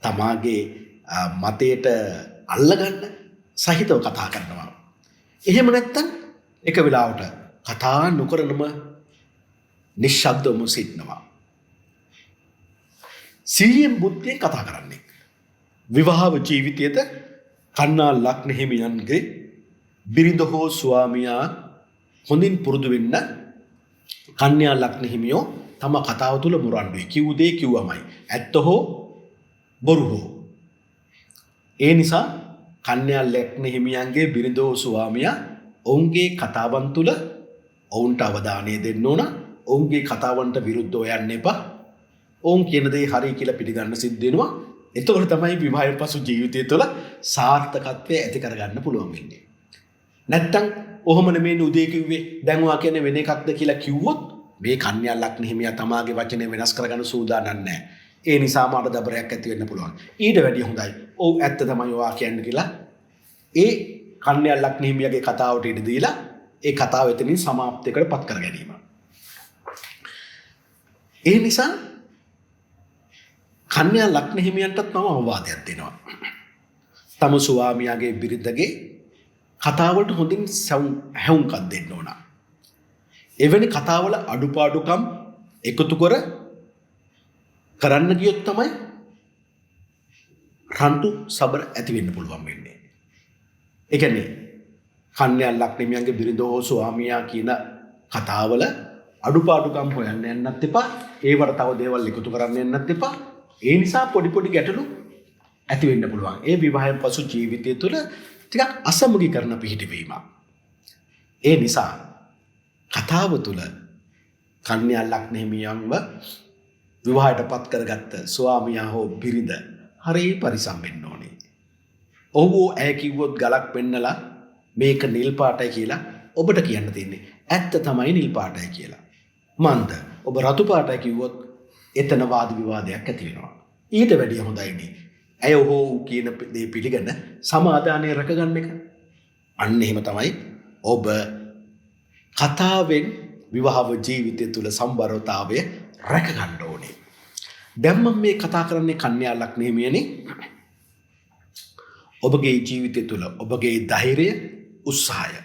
තමාගේ මතයට අල්ලගන්න සහිතව කතා කරනවා. එහෙම නැත්තම් එක වෙලාවට කතා නොකරනම නිශ්ශබ්දවම සිටිනවා. සිහියෙන් බුද්ධියෙන් කතා කරන්නේ. විවාහ ජීවිතයේද කන්‍යා ලග්න හිමියන්ගේ බිරිඳ හෝ ස්වාමියා හොඳින් පුරුදු වෙන්න කන්‍යා ලග්න හිමියෝ තම කතාව තුල මුරණ්ඩුයි. කිව් දේ කිව්වමයි. ඇත්ත හෝ බොරු හෝ. ඒ නිසා කන්‍යා ලග්න හිමියන්ගේ බිරිඳ හෝ ස්වාමියා ඔවුන්ගේ කතාවන් තුල ඔවුන්ට අවධානය දෙන්න ඕන. ඔවුන්ගේ කතාවන්ට විරුද්ධව යන්න එපා. ඔවුන් කියන දේ හරි කියලා පිළිගන්න සිද්ධ වෙනවා. එතකොට තමයි විවාහයෙන් පසු ජීවිතය තුළ සාර්ථකත්වය ඇති කරගන්න පුළුවන් වෙන්නේ. නැත්තම් ඔහොම නෙමෙයි උදේ කිව්වේ දැන් ඔයා කියන්නේ වෙන එකක්ද කියලා කිව්වොත් මේ කන්‍යා ලග්න හිමියා තමාගේ වචනේ වෙනස් කරගන්න සූදානම් නැහැ. ඒ නිසා මාට දබරයක් ඇති වෙන්න පුළුවන්. ඊට වැඩිය හොඳයි. ඔව් ඇත්ත තමයි ඔයා කියන්නේ කියලා. ඒ කන්‍යා ලග්න හිමියාගේ කතාවට ඉඩ දීලා ඒ කතාව එතනින් සමාප්තියකට පත් කර ගැනීම. ඒ නිසා කන්‍යා ලග්න හිමියන්ටත් මම අවවාදයක් දෙනවා. තම ස්වාමියාගේ බිරිඳගේ කතාවලට හොඳින් හැවුම්කම් දෙන්න ඕන. එවැනි කතාවල අඩුපාඩුකම් එකතු කරන්න ගියොත් තමයි රණ්ඩු සබර ඇති වෙන්න පුළුවන් වෙන්නේ. ඒ කියන්නේ කන්‍යා ලග්න හිමියන්ගේ බිරිඳ හෝ ස්වාමියා කියන කතාවල අඩුපාඩුකම් හොයන්න යන්නත් එපා. ඒවට තව දේවල් එකතු කරන්න යන්නත් එපා. ඒ නිසා පොඩි පොඩි ගැටලු ඇති වෙන්න පුළුවන්. ඒ විවාහයෙන් පසු ජීවිතය තුළ ටිකක් අසමගීකරණ පිහිටවීමක්. ඒ නිසා කතාව තුළ කන්‍යා ලග්න හිමියන්ව විවාහයට පත් කරගත්ත ස්වාමියා හෝ බිරිඳ හරිය පරිසම් වෙන්න ඕනේ. ඔහු ඇය කිව්වොත් ගලක් පෙන්නලා මේක නිල් පාටයි කියලා ඔබට කියන්න තියෙන්නේ. ඇත්ත තමයි නිල් පාටයි කියලා. මන්ද ඔබ රතු පාටයි කිව්වොත් එතන වාද විවාදයක් ඇති වෙනවා. ඊට වැඩිය හොඳයිනේ ඇය ඔහු කියන දේ පිළිගන්න සමාදානය රැකගන්න එක. අන්න එහෙම තමයි ඔබ කතාවෙන් විවාහ ජීවිතය තුළ සම්බරතාවය රැකගන්න ඕනේ. දැන් මම මේ කතා කරන්නේ කන්‍යා ලග්න හිමියනේ. ඔබගේ ජීවිතය තුළ ඔබගේ ධෛර්යය, උත්සාහය,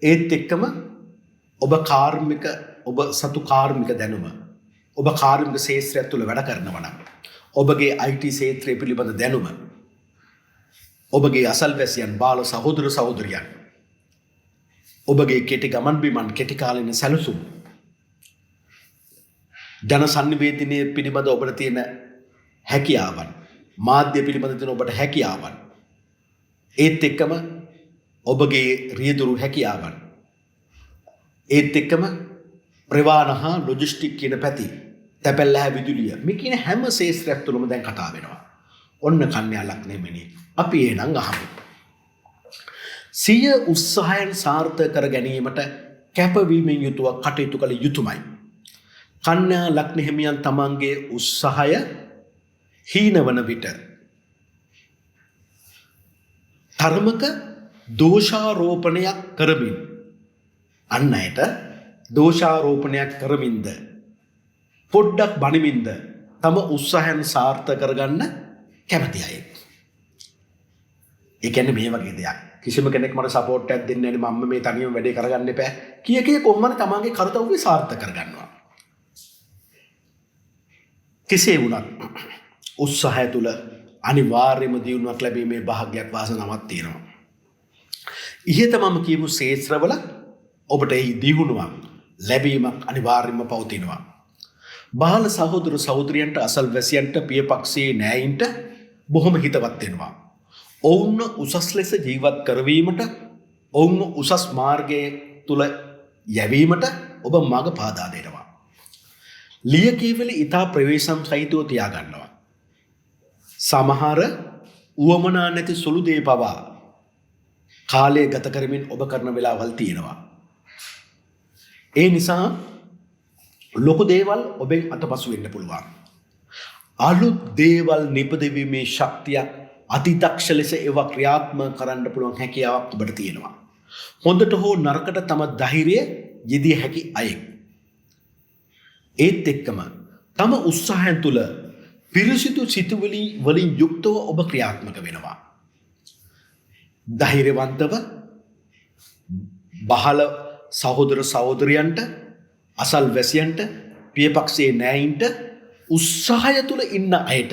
ඒත් එක්කම ඔබ සතු කාර්මික දැනුම, ඔබ කාර්මික ශාස්ත්‍රය තුළ වැඩ කරනවා නම් ඔබගේ IT ක්ෂේත්‍රය පිළිබඳ දැනුම, ඔබගේ අසල්වැසියන්, බාල සහෝදර සහෝදරියන්, ඔබගේ කෙටි ගමන් බිමන්, කෙටි කාලින සැලසුම්, ජන සංනිවේදනය පිළිබඳ ඔබට තියෙන හැකියාවන්, මාධ්‍ය පිළිබඳ තියෙන ඔබට හැකියාවන්, ඒත් එක්කම ඔබගේ රියදුරු හැකියාවන්, ඒත් එක්කම ප්‍රවාහන හා ලොජිස්ටික් කියන පැති, තැපැල්ලහැ විදුලිය, මේ කියන හැම ශාස්ත්‍රයක් තුළම දැන් කතා වෙනවා. ඔන්න කන්‍යා ලග්න හිමියනේ අපි එනං අහමු. සිය උත්සාහයන් සාර්ථක කර ගැනීමට කැපවීමෙන් යුතුව කටයුතු කළ යුතුමයි. කන්‍යා ලග්න හිමියන් තමන්ගේ උත්සාහය හීනවන විට තරමක දෝෂාරෝපණයක් කරමින්, අන් අයට දෝෂාරෝපණයක් කරමින්ද පොඩ්ඩක් බනිමින්ද තම උත්සාහයන් සාර්ථක කරගන්න කැමති අය. ඒ කියන්නේ මේ වගේ දෙයක්. කිසිම කෙනෙක් මට සපෝට් එකක් දෙන්නේ නැහැ මම මේ තනියම වැඩේ කරගන්න එපා. කීකේ කොහොමද තමන්ගේ කර්තව්‍ය සාර්ථක කරගන්නවා. කෙසේ වුණත් උත්සාහය තුළ අනිවාර්යයෙන්ම දියුණුවක් ලැබීමේ භාග්‍යයක් වාසනාවක් තියෙනවා. ඉහත මම කියපු ශාස්ත්‍රවල ඔබට ඒ දියුණුවක් ලැබීමක් අනිවාර්යයෙන්ම පවතිනවා. බාල සහෝදර සහෝදරියන්ට, අසල්වැසියන්ට, පියපක්ෂයේ නෑයින්ට බොහොම හිතවත් වෙනවා. ඔවුන් උසස් ලෙස ජීවත් කරවීමට, ඔවුන් උසස් මාර්ගයේ තුල යැවීමට ඔබ මඟ පාදා දෙනවා. ලියකියවිලි ඉතා ප්‍රවේශම් සහිතව තියාගන්නවා. සමහර උවමනා නැති සුළු දේ පවා කාලය ගත කරමින් ඔබ කරන වෙලාවල් තියෙනවා. ඒ නිසා ලොකු දේවල් ඔබෙන් අතපසු වෙන්න පුළුවන්. අලුත් දේවල් නිපදවීමේ ශක්තියක් අතිදක්ෂ ලෙස ඒවා ක්‍රියාත්මක කරන්න පුළුවන් හැකියාවක් ඔබට තියෙනවා. හොඳට හෝ නරකට තම ධෛර්යය යෙදිය හැකි අයෙක්. ඒත් එක්කම තම උත්සාහයන් තුළ පිරිසිදු සිතුවිලි වලින් යුක්තව ඔබ ක්‍රියාත්මක වෙනවා. ධෛර්යවන්තව බහල සහෝදර සහෝදරියන්ට, අසල්වැසියන්ට, පියපක්ෂයේ නෑයින්ට, උත්සාහය තුළ ඉන්න අයට,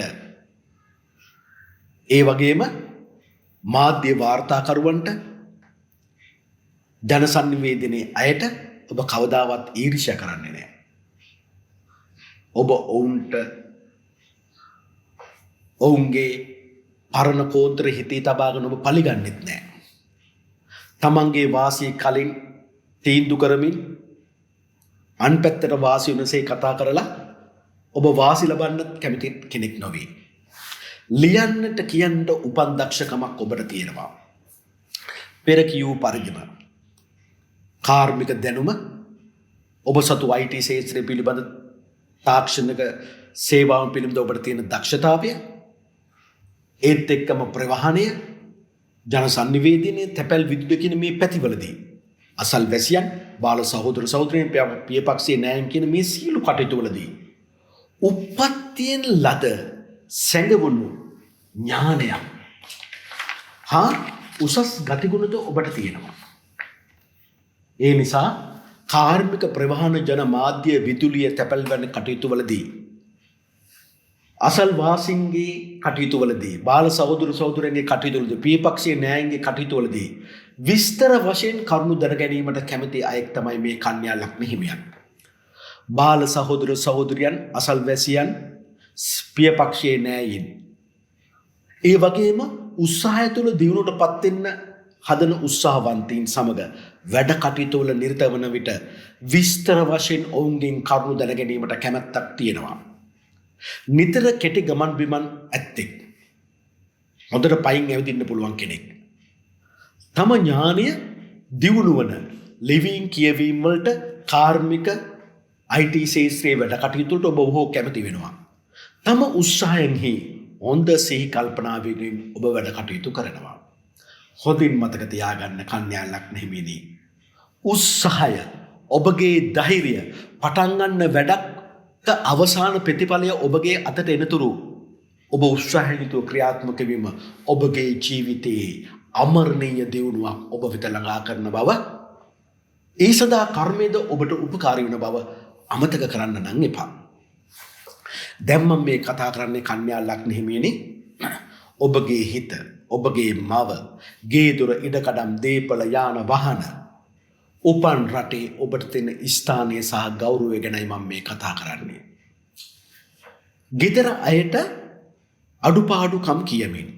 ඒ වගේම මාධ්‍ය වාර්තාකරුවන්ට, ජන සංනිවේදනයේ අයට ඔබ කවදාවත් ඊර්ෂ්‍යා කරන්නේ නැහැ. ඔබ ඔවුන්ගේ පරණ කෝන්තර හිතේ තබාගෙන ඔබ පලිගන්නෙත් නැහැ. තමන්ගේ වාසිය කලින් තීන්දුව කරමින් අන් පැත්තට වාසිය වෙනසේ කතා කරලා ඔබ වාසි ලබන්න කැමති කෙනෙක් නොවේ. ලියන්නට කියන්න උපන් දක්ෂකමක් ඔබට තියෙනවා. පෙර කියූ පරිදිම කාර්මික දැනුම ඔබ සතු IT ශේත්‍රය පිළිබඳ තාක්ෂණික සේවාවන් පිළිබඳ ඔබට තියෙන දක්ෂතාවය, ඒත් එක්කම ප්‍රවාහනය, ජන සංනිවේදනය, තැපැල් විදුලිය කියන මේ පැතිවලදී අසල්වැසියන්, බාල සහෝදර සහෝදරයන්, පියපක්ෂයේ නෑයන් කියන මේ සියලු කටයුතු වලදී උප්පත්තියෙන් ලද සැඟවුණු ඥානයක් හා උසස් ගතිගුණද ඔබට තියෙනවා. ඒ නිසා කාර්මික ප්‍රවාහන ජන මාධ්‍ය විදුලිය තැපැල් වැනි කටයුතු වලදී, අසල්වාසීන්ගේ කටයුතු වලදී, බාල සහෝදර සහෝදරයන්ගේ කටයුතු වලදී, පියපක්ෂයේ නෑයන්ගේ කටයුතු වලදී විස්තර වශයෙන් කරුණු දැන ගැනීමට කැමති අයෙක් තමයි මේ කන්‍යා ලග්න හිමියන්. බාල සහෝදර සහෝදරියන්, අසල්වැසියන්, පියපක්ෂයේ නෑයින්, ඒ වගේම උත්සාහය තුළ දියුණුවට පත් වෙන්න හදන උත්සාහවන්තයින් සමග වැඩ කටයුතු වල නිරත වන විට විස්තර වශයෙන් ඔවුන්ගෙන් කරුණු දැන ගැනීමට කැමැත්තක් තියෙනවා. නිතර කෙටි ගමන් බිමන් ඇත්තෙක්, හොඳට පයින් ඇවිදින්න පුළුවන් කෙනෙක්, තම ඥානය දියුණු වන ලිවීම් කියවීම් වලට, කාර්මික IT ශාස්ත්‍රයේ වැඩ කටයුතු වලට ඔබ බොහෝ කැමති වෙනවා. තම උත්සාහයෙන්හි හොඳ සිහි කල්පනාවකින් ඔබ වැඩ කටයුතු කරනවා. හොඳින් මතක තියාගන්න කන්‍යා ලග්න හිමියනි, උත්සාහය, ඔබගේ ධෛර්යය, පටන් ගන්න වැඩක් අවසාන ප්‍රතිඵලය ඔබගේ අතට එනතුරු ඔබ උත්සාහයෙන් යුතුව ක්‍රියාත්මක වීම ඔබගේ ජීවිතයේ අමරණීය දියුණුවක් ඔබ වෙත ළඟා කරන බව, ඒ සඳහා කර්මයේද ඔබට උපකාරී වන බව අමතක කරන්න නම් එපා. දැන් මම මේ කතා කරන්නේ කන්‍යා ලග්න හිමියනි, ඔබගේ හිත, ඔබගේ මව, ගේ දොර, ඉඩකඩම්, දීපල, යාන වාහන, උපන් රටේ ඔබට තියෙන ස්ථානය සහ ගෞරවය ගැනයි මම මේ කතා කරන්නේ. ගෙදර අයට අඩුපාඩුකම් කියමින්,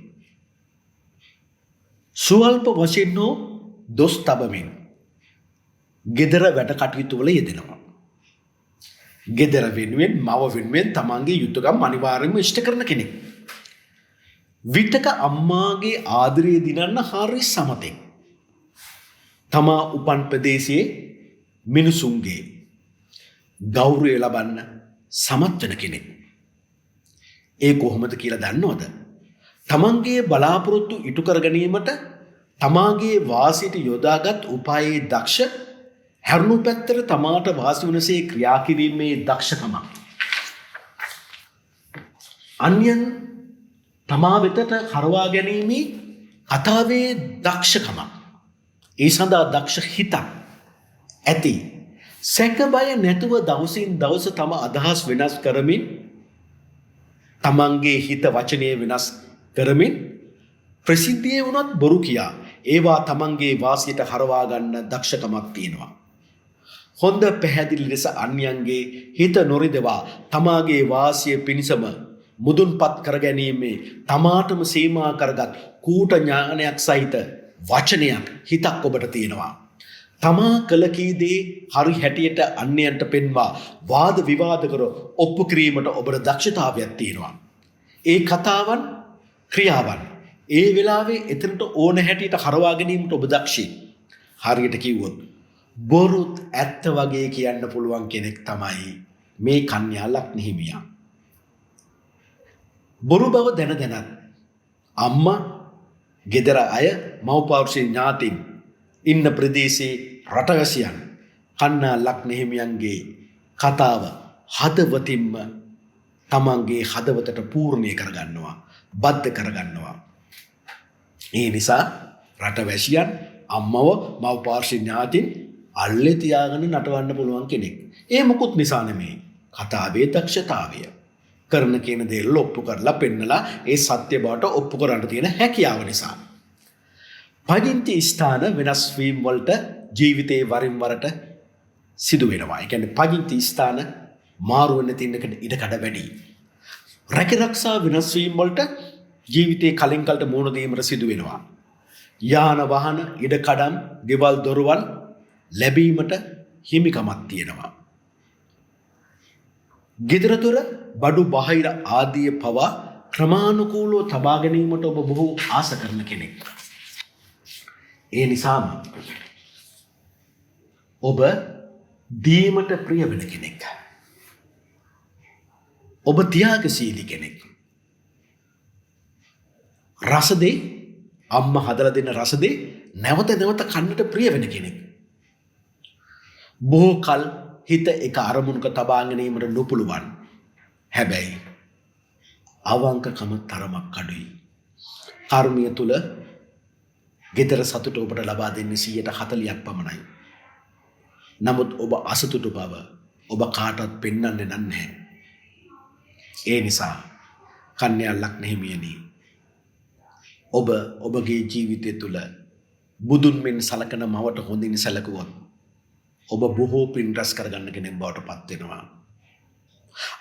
සුවල්ප වශයෙන් හෝ දොස් තබමින් ගෙදර වැඩ කටයුතු වල යෙදෙනවා. ගෙදර වෙනුවෙන්, මව වෙනුවෙන් තමන්ගේ යුතුයකම් අනිවාර්යයෙන්ම ඉෂ්ට කරන කෙනෙක්. විටක අම්මාගේ ආදරය දිනන්න හරි සමතෙක්. තමා උපන් ප්‍රදේශයේ මිනිසුන්ගේ ගෞරවය ලබන්න සමත් වෙන කෙනෙක්. ඒ කොහොමද කියලා දන්නවද? තමන්ගේ බලාපොරොත්තු ඉටු කර ගැනීමට තමාගේ වාසියට යොදාගත් උපායේ දක්ෂ, හැරුණු පැත්තට තමාට වාසි වනසේ ක්‍රියා කිරීමේ දක්ෂකම, අන්‍යයන් තමා වෙතට හරවා ගැනීමේ කතාවේ දක්ෂකම, ඒ සඳහා දක්ෂ හිතක් ඇති, සැක බය නැතුව දවසින් දවස තම අදහස් වෙනස් කරමින්, තමන්ගේ හිත වචනය වෙනස් කරමින්, ප්‍රසිද්ධියේ වුණත් බොරු කියා ඒවා තමන්ගේ වාසියට හරවා ගන්න දක්ෂකමක් තියෙනවා. හොඳ පැහැදිලි ලෙස අන්‍යයන්ගේ හිත නොරිදවා තමාගේ වාසිය පිණිසම මුදුන්පත් කර ගැනීමේ තමාටම සීමා කරගත් කූට ඥානයක් සහිත වචනයක්, හිතක් ඔබට තියෙනවා. තමා කළ කී දේ හරි හැටියට අන්‍යයන්ට පෙන්වා වාද විවාද කර ඔප්පු කිරීමට ඔබට දක්ෂතාවයක් තියෙනවා. ඒ කතාවන්, ක්‍රියාවන් ඒ වෙලාවේ එතනට ඕන හැටියට හරවා ගැනීමට ඔබ දක්ෂයි. හරියට කිව්වොත් බොරුත් ඇත්ත වගේ කියන්න පුළුවන් කෙනෙක් තමයි මේ කන්‍යා ලග්න හිමියා. බොරු බව දැන දැනත් අම්මා, ගෙදර අය, මව්පෞරුෂේ ඥාතීන් ඉන්න ප්‍රදේශයේ රටවැසියන් කන්‍යා ලග්න හිමියන්ගේ කතාව හදවතින්ම තමන්ගේ හදවතට පූර්ණය කරගන්නවා, බද්ධ කරගන්නවා. ඒ නිසා රටවැසියන්, අම්මව, මව්පෞරුෂේ ඥාතීන් අල්ලේ තියාගෙන නටවන්න පුළුවන් කෙනෙක්. ඒ මොකුත් නිසා නෙමෙයි, කතාවේ දක්ෂතාවය. කරන කියන දේ ඔප්පු කරලා පෙන්නලා ඒ සත්‍ය බවට ඔප්පු කරන්න තියෙන හැකියාව නිසා. පදිංචි ස්ථාන වෙනස් වීම වලට ජීවිතේ වරින් වරට සිදු වෙනවා. ඒ කියන්නේ පදිංචි ස්ථාන මාරු වෙන්න තියෙන ඉඩකඩ වැඩි. රැකිරක්ෂා වෙනස් වීම වලට ජීවිතේ කලින් කලට මුහුණ දීමට සිදු වෙනවා. යාන වාහන, ඉඩකඩම්, ගෙවල් දොරවල් ලැබීමට හිමිකමක් තියෙනවා. ගෙදරදොර, බඩු බාහිර ආදී පවා ක්‍රමානුකූලව තබා ගැනීමට ඔබ බොහෝ ආස කරන කෙනෙක්. ඒ නිසාම ඔබ දීමට ප්‍රිය වෙන කෙනෙක්. ඔබ ත්‍යාගශීලී කෙනෙක්. රසදේ අම්මා හදලා දෙන රසදේ නැවත නැවත කන්නට ප්‍රිය වෙන කෙනෙක්. බොහෝ කල් හිත එක අරමුණක තබාගෙන ඉන්නට නොපුළුවන්. හැබැයි අවංකකම තරමක් අඩුයි. කර්මය තුල ගෙදර සතුට ඔබට ලබා දෙන්නේ 140ක් පමණයි. නමුත් ඔබ අසතුටු බව ඔබ කාටවත් පෙන්වන්නේ නැහැ. ඒ නිසා කන්‍යා ලග්න හිමියනි, ඔබ ඔබගේ ජීවිතය තුළ බුදුන් මෙන් සලකන මවට හොඳින් සැලකුවොත් ඔබ බොහෝ පින් රැස් කරගන්න කෙනෙක් බවට පත් වෙනවා.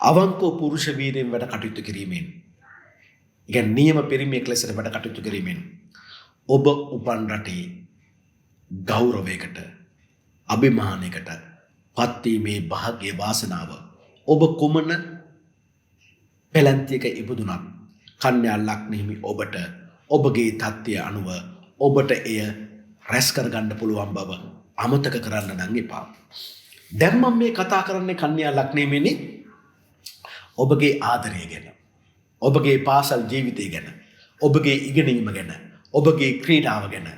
අවංකව පුරුෂ වීරයෙන් වැඩ කටයුතු කිරීමෙන්, කියන්නේ නියම පිරිමියෙක් ලෙසට වැඩ කටයුතු කිරීමෙන් ඔබ උපන් රටේ ගෞරවයකට, අභිමානයකට පත්වීමේ භාග්‍ය වාසනාව ඔබ කුමන පැලැන්තියක ඉපදුනත් කන්‍යා ලග්න හිමි ඔබට ඔබගේ තත්ත්වය අනුව ඔබට එය රැස් කරගන්න පුළුවන් බව අමතක කරන්න නම් එපා. දැන් මම මේ කතා කරන්නේ කන්‍යා ලග්න හිමිනි ඔබගේ ආදරය ගැන, ඔබගේ පාසල් ජීවිතය ගැන, ඔබගේ ඉගෙනීම ගැන, ඔබගේ ක්‍රීඩාව ගැන,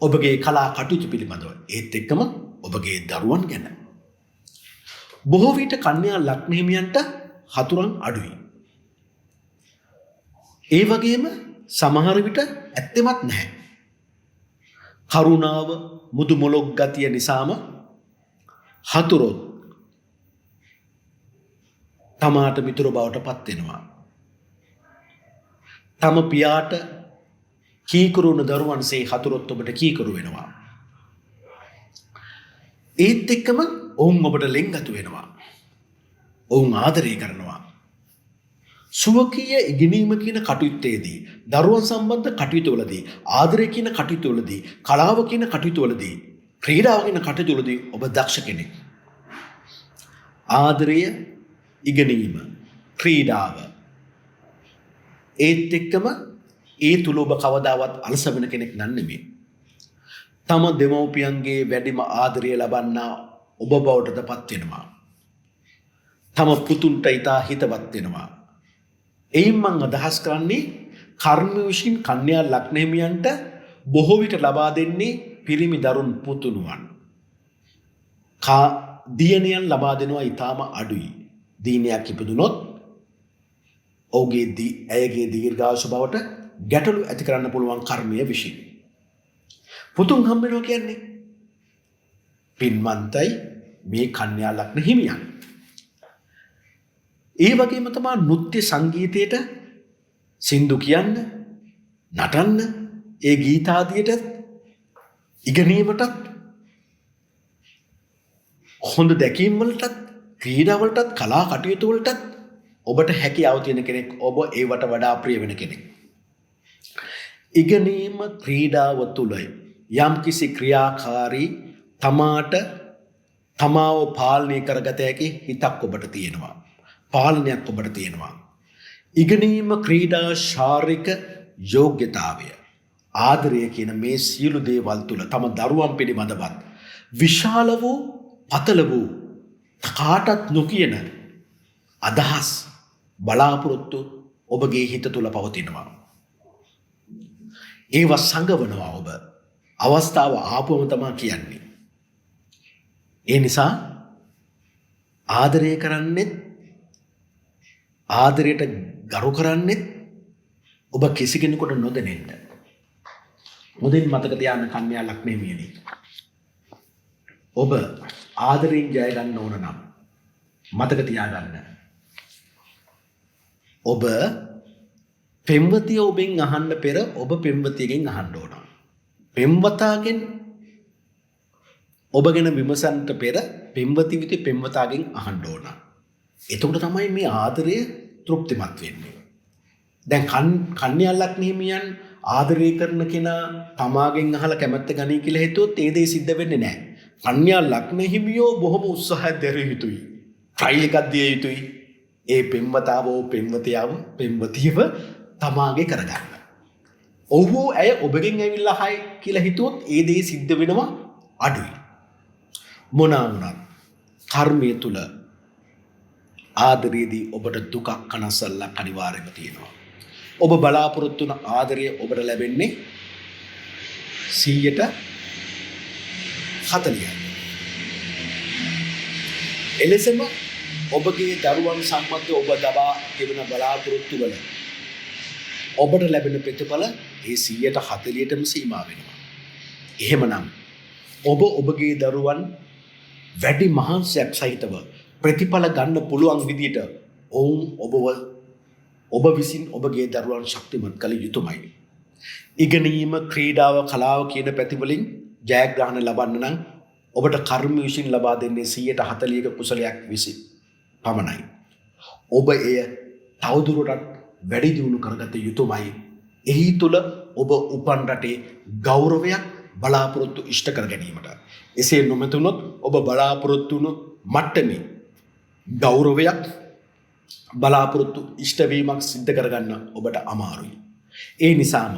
ඔබගේ කලා කටයුතු පිළිබඳව, ඒත් එක්කම ඔබගේ දරුවන් ගැන. බොහෝ විට කන්‍යා ලග්න හිමියන්ට හතුරන් අඩුයි. ඒ වගේම සමහර විට ඇත්තෙමත් නැහැ. කරුණාව, මුදු මොලොක් ගතිය නිසාම හතුරොත් තමාට මිතුරු බවට පත් වෙනවා. තම පියාට කීකරුණ දරුවන්සේ හතුරොත් ඔබට කීකරු වෙනවා. ඒත් එක්කම ඔවුන් ඔබට ලෙන්ගතු වෙනවා. ඔවුන් ආදරය කරනවා. සුවකීය ඉගෙනීම කියන කටයුත්තේදී, දරුවන් සම්බන්ධ කටයුතුවලදී, ආදරය කියන කටයුතුවලදී, කලාව කියන කටයුතුවලදී, ක්‍රීඩාව කියන කටයුතුවලදී ඔබ දක්ෂ කෙනෙක්. ආදරය, ඉගෙනීම, ක්‍රීඩාව, ඒත් එක්කම ඒ තුල ඔබ කවදාවත් අලස වෙන කෙනෙක් නෙමෙයි. තම දෙමව්පියන්ගේ වැඩිම ආදරය ලබන්නා ඔබ බවටද පත් වෙනවා. තම පුතුන්ට ඉතා හිතවත් වෙනවා. එයින් මං අදහස් කරන්නේ කර්ම විශ්ින් කන්‍යා ලග්න හිමියන්ට බොහෝ විට ලබා දෙන්නේ පිරිමි දරුන් පුතුණුවන්. දියණියන් ලබා දෙනවා ඊටාම අඩුයි. දිනයක් ඉපදුනොත් ඇයගේ දීර්ඝායුෂ බවට ගැටලු ඇති කරන්න පුළුවන් කර්මය විශ්ින්. පුතුන් හම්බ වෙනවා කියන්නේ පින්වන්තයි මේ කන්‍යා ලග්න හිමියන්. ඒ වගේම තමයි නෘත්‍ය සංගීතයට, සින්දු කියන්න, නටන්න, ඒ ගීතාදියට, ඉගෙනීමටත්, හොඳ දැකීම් වලටත්, ක්‍රීඩා වලටත්, කලා කටයුතු වලටත් ඔබට හැකියාව තියෙන කෙනෙක්. ඔබ ඒවට වඩා ප්‍රිය වෙන කෙනෙක්. ඉගෙනීම, ක්‍රීඩාව තුළ යම්කිසි ක්‍රියාකාරී තමාව පාලනය කරගත හැකි හිතක් ඔබට තියෙනවා. පාලනයක් ඔබට තියෙනවා. ඉගෙනීම, ක්‍රීඩා, ශාරීරික යෝග්‍යතාවය, ආදරය කියන මේ සියලු දේවල් තුළ තම දරුවන් පිළිබඳවත් විශාල වූ, පතල වූ, කාටත් නොකියන අදහස්, බලාපොරොත්තු ඔබගේ හිත තුළ පවතිනවා. ඒවා සංගවනවා ඔබ. අවස්ථාව ආපුවම තමයි කියන්නේ. ඒ නිසා ආදරය කරන්නෙත්, ආදරයට ගරු කරන්නෙත් ඔබ කිසි කෙනෙකුට නොදැනෙන්න. මුදින් මතක තියාගන්න කන්‍යා ලග්න හිමියනි. ඔබ ආදරයෙන් ජය ගන්න ඕන නම් මතක තියාගන්න. ඔබ පෙම්වතිය ඔබෙන් අහන්න පෙර ඔබ පෙම්වතියගෙන් අහන්න ඕන. පෙම්වතාගෙන් ඔබ ගැන විමසන්නට පෙර පෙම්වති පෙම්වතාගෙන් අහන්න ඕන. එතකොට තමයි මේ ආදරය තෘප්තිමත් වෙන්නේ. දැන් කන්‍යා ලග්න හිමියන් ආදරය කරන කෙනා තමාගෙන් අහලා කැමැත්ත ගනී කියලා හිතුවොත් ඒ දේ සිද්ධ වෙන්නේ නැහැ. කන්‍යා ලග්න හිමියෝ බොහොම උත්සාහයක් දැරිය යුතුයි. ට්‍රයිල් එකක් දිය යුතුයි. ඒ පෙම්වතියව තමාගේ කරගන්න. ඔහු ඇය ඔබගෙන් ඇවිල්ලා හයි කියලා හිතුවොත් ඒ දේ සිද්ධ වෙනවා අඩුයි. මොනා වුණත් කර්මය තුල ආදරයේදී ඔබට දුකක් කනස්සල්ලක් අනිවාර්යයෙන්ම තියෙනවා. ඔබ බලාපොරොත්තු වන ආදරය ඔබට ලැබෙන්නේ 40%. එලෙසම ඔබගේ දරුවන් සම්බන්ධ ඔබ දබා තිබෙන බලාපොරොත්තු වල ඔබට ලැබෙන ප්‍රතිඵල ඒ 40%ටම සීමා වෙනවා. එහෙමනම් ඔබ ඔබගේ දරුවන් වැඩි මහන්සියක් සහිතව ප්‍රතිඵල ගන්න පුළුවන් විදියට ඔබ විසින් ඔබගේ දරුවන් ශක්තිමත් කළ යුතුමයි. ඉගෙනීම, ක්‍රීඩාව, කලාව කියන පැතිවලින් ජයග්‍රහණ ලබන්න නම් ඔබට කර්ම විසින් ලබා දෙන්නේ 40%ක කුසලයක් විසින් පමණයි. ඔබ එය තවදුරටත් වැඩි දියුණු කරගත යුතුමයි. එහි තුල ඔබ උපන් රටේ ගෞරවයක් බලාපොරොත්තු ඉෂ්ට කර ගැනීමට. එසේ නොමැතුනොත් ඔබ බලාපොරොත්තු වුණු මට්ටමේ ගෞරවයක් බලාපොරොත්තු ඉෂ්ට වීමක් සිද්ධ කරගන්න ඔබට අමාරුයි. ඒ නිසාම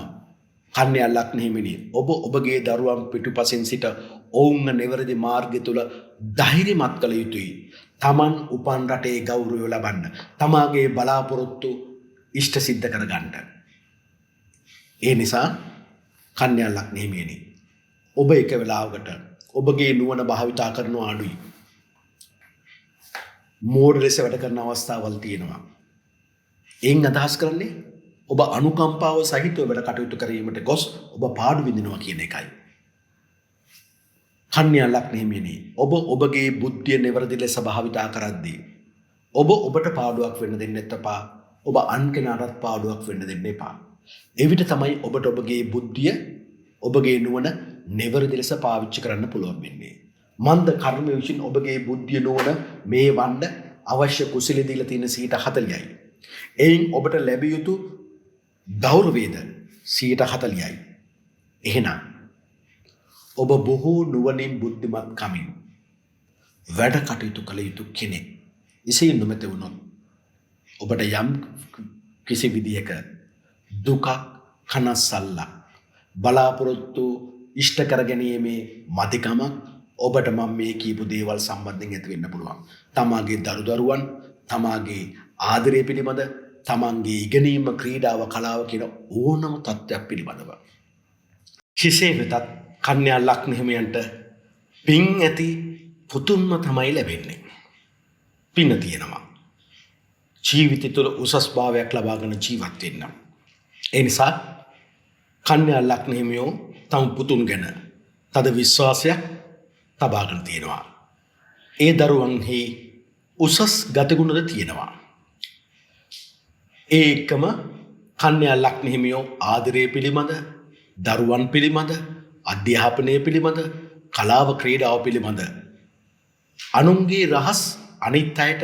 කන්‍යා ලග්න හිමිනි ඔබ ඔබගේ දරුවන් පිටුපසින් සිට ඔවුන්ව නිවැරදි මාර්ගය තුල ධෛර්යමත් කළ යුතුයි. තමන් උපන් රටේ ගෞරවය ලබන්න, තමාගේ බලාපොරොත්තු ඉෂ්ට සිද්ධ කරගන්න. ඒ නිසා කන්‍යා ලග්න හිමිනි ඔබ එක වෙලාවකට ඔබගේ නුවණ භාවිතා කරනවා අඩුයි. මෝඩ ලෙස වැඩ කරන අවස්ථාවල් තියෙනවා. එයින් අදහස් කරන්නේ ඔබ අනුකම්පාව සහිතව වැඩ කටයුතු කිරීමට ගොස් ඔබ පාඩු විඳිනවා කියන එකයි. කන්‍යා ලග්න හිමියනි ඔබ ඔබගේ බුද්ධිය නිවැරදි ලෙස භාවිතා කරද්දී ඔබ ඔබට පාඩුවක් වෙන්න දෙන්න එපා. ඔබ අන් කෙනාටත් පාඩුවක් වෙන්න දෙන්න එපා. එවිට තමයි ඔබට ඔබගේ බුද්ධිය, ඔබගේ නුවණ නිවැරදි ලෙස පාවිච්චි කරන්න පුළුවන් වෙන්නේ. මන්ද කර්මය විසින් ඔබගේ බුද්ධිය නුවණ මේ වන්න අවශ්‍ය කුසල දීලා තියෙන 40%යි. එයින් ඔබට ලැබිය යුතු ගෞරවයද 40%යි. එහෙනම් ඔබ බොහෝ නුවණින් බුද්ධිමත් කමින් වැඩ කටයුතු කළ යුතු කෙනෙක්. එසේ නොමැති වුණොත් ඔබට යම් කිසි විදියක දුකක්, කනස්සල්ලක්, බලාපොරොත්තු ඉෂ්ට කරගැනීමේ මදිකමක් ඔබට මම මේ කියපු දේවල් සම්බන්ධයෙන් ඇති වෙන්න පුළුවන්. තමාගේ දරුවන්, තමාගේ ආදරය පිළිබඳ, තමන්ගේ ඉගෙනීම, ක්‍රීඩාව, කලාව කියන ඕනම තත්ත්වයක් පිළිබඳව. කෙසේ වෙතත් කන්‍යා ලග්න හිමියන්ට පින් ඇති පුතුන්ම තමයි ලැබෙන්නේ. පින තියෙනවා. ජීවිතය තුළ උසස් භාවයක් ලබාගෙන ජීවත් වෙන්න. ඒ නිසා කන්‍යා ලග්න හිමියෝ තම පුතුන් ගැන තද විශ්වාසයක් තබාගෙන තියෙනවා. ඒ දරුවන්හි උසස් ගතිගුණද තියෙනවා. ඒ එක්කම කන්‍යා ලග්න හිමියෝ ආදරය පිළිබඳ, දරුවන් පිළිබඳ, අධ්‍යාපනය පිළිබඳ, කලාව, ක්‍රීඩාව පිළිබඳ අනුන්ගේ රහස් අනිත් අයට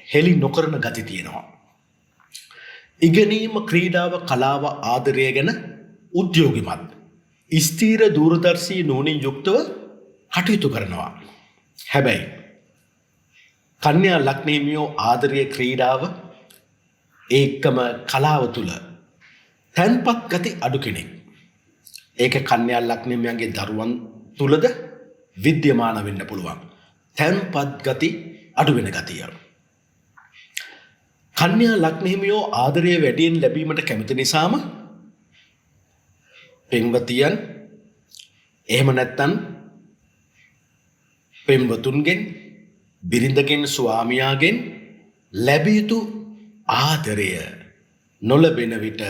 හෙළි නොකරන ගති තියෙනවා. ඉගෙනීම, ක්‍රීඩාව, කලාව, ආදරය ගැන උද්‍යෝගිමත්, ස්ථීර දූරදර්ශී නුවණින් යුක්තව කටයුතු කරනවා. හැබැයි කන්‍යා ලග්න හිමියෝ ආදරය, ක්‍රීඩාව ඒකම කලාව තුල තැන්පත් ගති අඩු කෙනෙක්. ඒක කන්‍යා ලග්න හිමියන්ගේ දරුවන් තුලද විද්‍යමාන වෙන්න පුළුවන්. තැන්පත් ගති අඩු වෙන ගතිය. කන්‍යා ලග්න හිමියෝ ආදරය වැඩියෙන් ලැබීමට කැමති නිසාම පෙම්වතියන්, එහෙම නැත්නම් පෙම්වතුන්ගෙන්, බිරිඳගෙන්, ස්වාමියාගෙන් ලැබිය යුතු ආදරය නොලැබෙන විට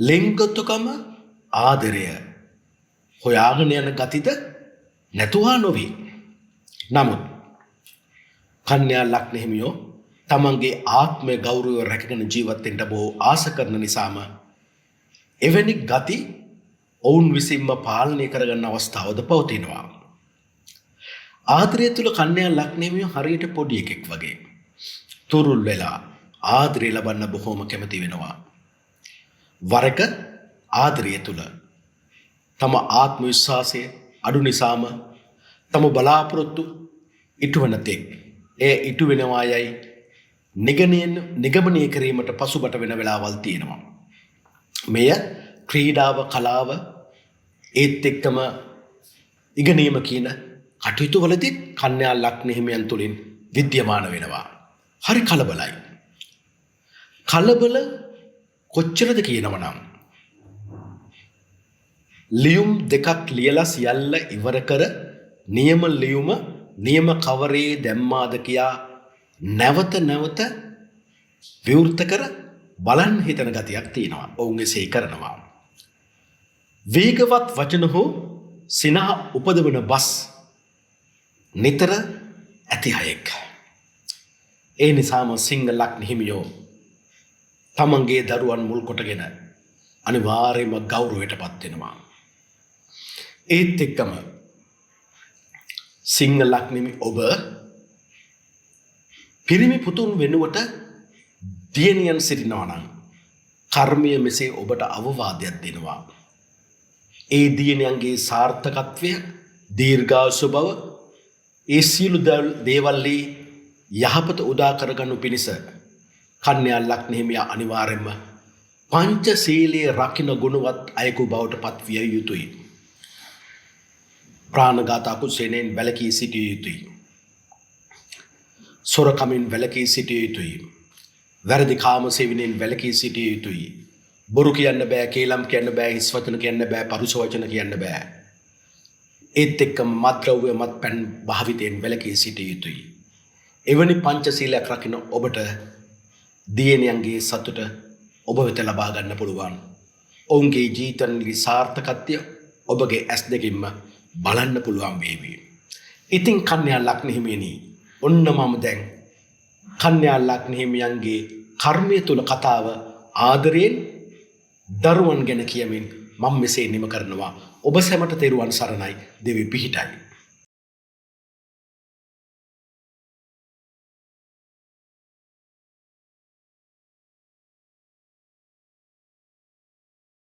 ලිංගතුකම ආදරය හොයාගෙන යන ගතිද නැතුවා නොවේ. නමුත් කන්‍යා ලග්න හිමියෝ තමන්ගේ ආත්මය ගෞරවය රැකගෙන ජීවත් වෙන්න බොහෝ ආස කරන නිසාම එවැනි ගති ඔවුන් විසින්ම පාලනය කරගන්න අවස්ථාවද පවතිනවා. ආදරය තුල කන්‍යා ලග්න හිමියෝ හරියට පොඩි එකෙක් වගේ තුරුල් වෙලා ආදරය ලබන්න බොහෝම කැමති වෙනවා. වරක ආදරය තුල තම ආත්ම විශ්වාසය අඩු නිසාම තම බලාපොරොත්තු ඉටුවන තෙක් එය ඉටු වෙනවා යයි නිගමනය කිරීමට පසුබට වෙන වෙලාවල් තියෙනවා. මෙය ක්‍රීඩාව, කලාව ඒත් එක්කම ඉගෙනීම කියන කටයුතු වලදී කන්‍යා ලග්න හිමියන් තුලින් විද්‍යමාන වෙනවා. හරි කලබලයි. කලබල කොච්චරද කියනවනම් ලියුම් දෙකක් ලියලා සියල්ල ඉවර කර නියම ලියුම නියම කවරේ දැම්මාද කියා නැවත නැවත විවෘත කර බලන් හිතන ගතියක් තියෙනවා. ඔවුන් එසේ කරනවා. වේගවත් වචන හෝ සිනහ උපදවන බස් නිතර ඇති අයෙක්. ඒ නිසාම සිංහ ලග්න හිමියෝ තමන්ගේ දරුවන් මුල් කොටගෙන අනිවාර්යයෙන්ම ගෞරවයට පත් වෙනවා. ඒත් එක්කම සිංහ ලග්නෙමි ඔබ පිරිමි පුතුන් වෙනුවට දියණියන් සිටිනවා නම් කර්මය මෙසේ ඔබට අවවාදයක් දෙනවා. ඒ දියණියන්ගේ සාර්ථකත්වය දීර්ඝායුෂ බව ඒ සියලු දේවල් යහපත උදා කරගනු පිණිස කන්‍යා ලග්න හිමියා අනිවාර්යයෙන්ම පංචශීලයේ රකින්න ගුණවත් අයෙකු බවට පත්විය යුතුයි. ප්‍රාණඝාත අකුසලයෙන් වැළකී සිටිය යුතුයි. සොරකමින් වැළකී සිටිය යුතුයි. වැරදි කාම සේවනයෙන් වැළකී සිටිය යුතුයි. බොරු කියන්න බෑ, කේලම් කියන්න බෑ, හිස් වචන කියන්න බෑ, පරුෂ වචන කියන්න බෑ. ඒත් එක්කම මත්ද්‍රව්‍ය මත්පැන් භාවිතයෙන් වැළකී සිටිය යුතුයි. එවැනි පංචශීලයක් රකින්න ඔබට දියණියන්ගේ සතුට ඔබ වෙත ලබා ගන්න පුළුවන්. ඔවුන්ගේ ජීවිතන්ගේ සාර්ථකත්වය ඔබගේ ඇස් දෙකින්ම බලන්න පුළුවන් වේවි. ඉතින් කන්‍යා ලග්න හිමියනි, ඔන්න මම දැන් කන්‍යා ලග්න හිමියන්ගේ කර්මය තුල කතාව ආදරයෙන් දරුවන් ගැන කියමින් මම මෙසේ නිම කරනවා. ඔබ සැමට තෙරුවන් සරණයි. දෙවි පිහිටයි.